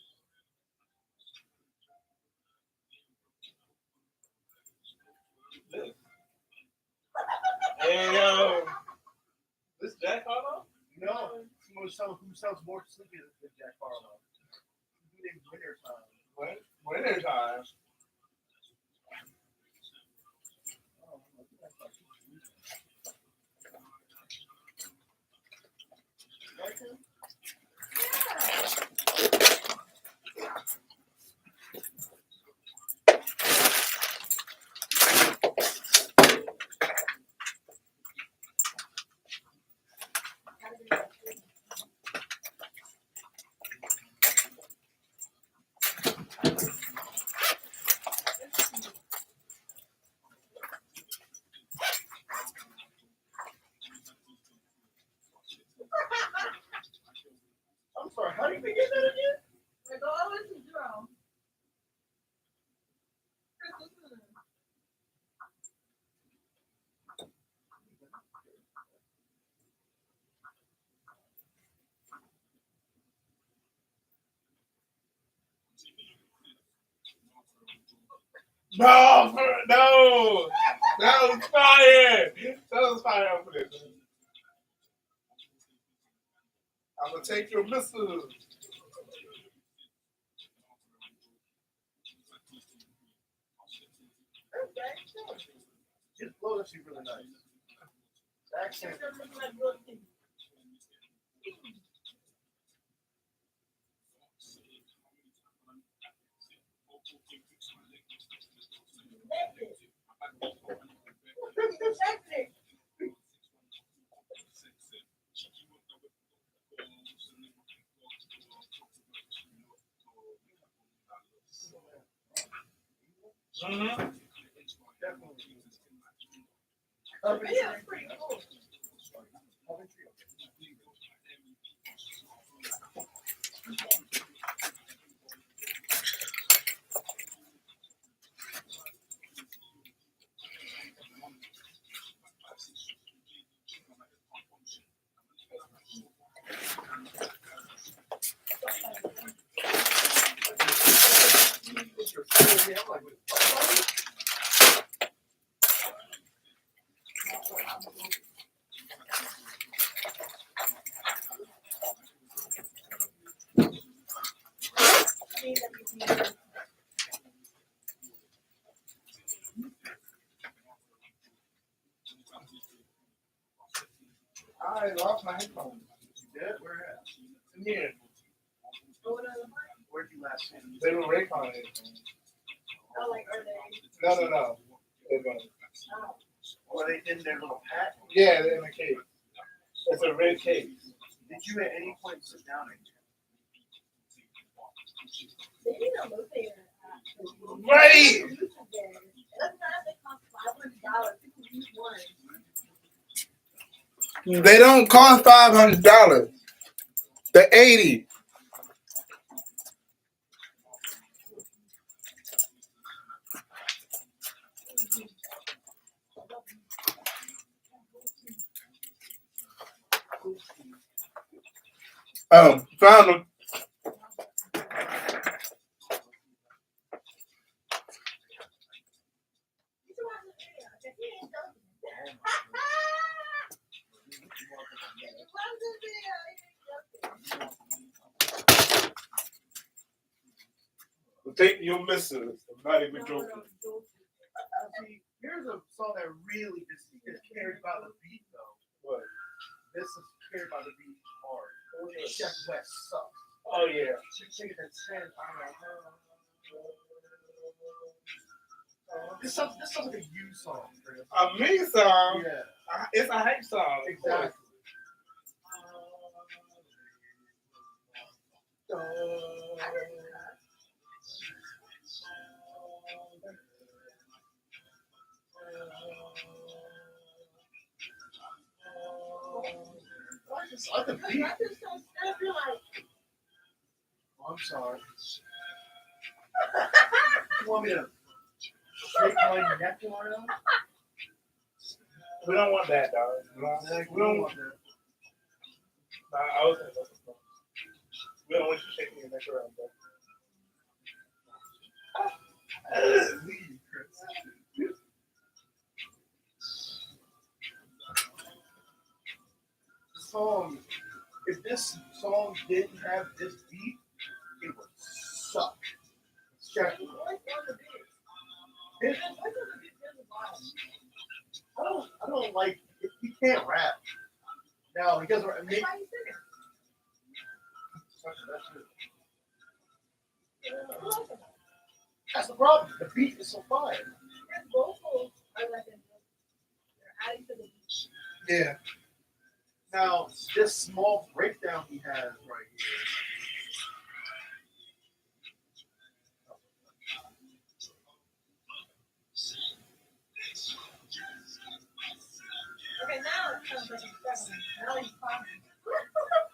Hey, yo. This Jack Harlow? No, who sounds more sleepy than Jack Harlow. He named Winter Time. Winter time. I'm sorry, how do you begin that again? Like, oh, this is Jerome. No, no. That was fire. That was fire for this. I'm gonna take your missile. His flow is actually really nice. The accent. Mm-hmm. Yeah, pretty cool. I lost my headphones. Yeah, where at? In here. Where'd you last see them? They were Raycon headphones. Oh, like, are they? No. They're gone. Were they in their little pack? Yeah, they're in the case. It's a red case. Did you at any point sit down and They didn't know those things are actually. Right. That's not they cost $500. People use one. They don't cost $500. They're $80. Found them. Take your misses. I'm not even joking. See, here's a song that really is carried by the beat, though. What? This is carried by the beat hard. Chef West sucks. Oh yeah. Chicken that said, this sounds like a you song. Chris. A me song. Yeah, It's a hype song. exactly. I the beat. Oh, I'm sorry. You want me to shake my neck around? We don't want that, dog. We don't want that. I was saying that. We don't want you shaking your neck around, bro. Leave, Chris. Song. If this song didn't have this beat, it would suck. Check. I don't like. He can't rap. No, he doesn't rap. That's the problem. The beat is so fire. Yeah. Now, this small breakdown he has right here. Okay, now it sounds like he's struggling. Now he's talking.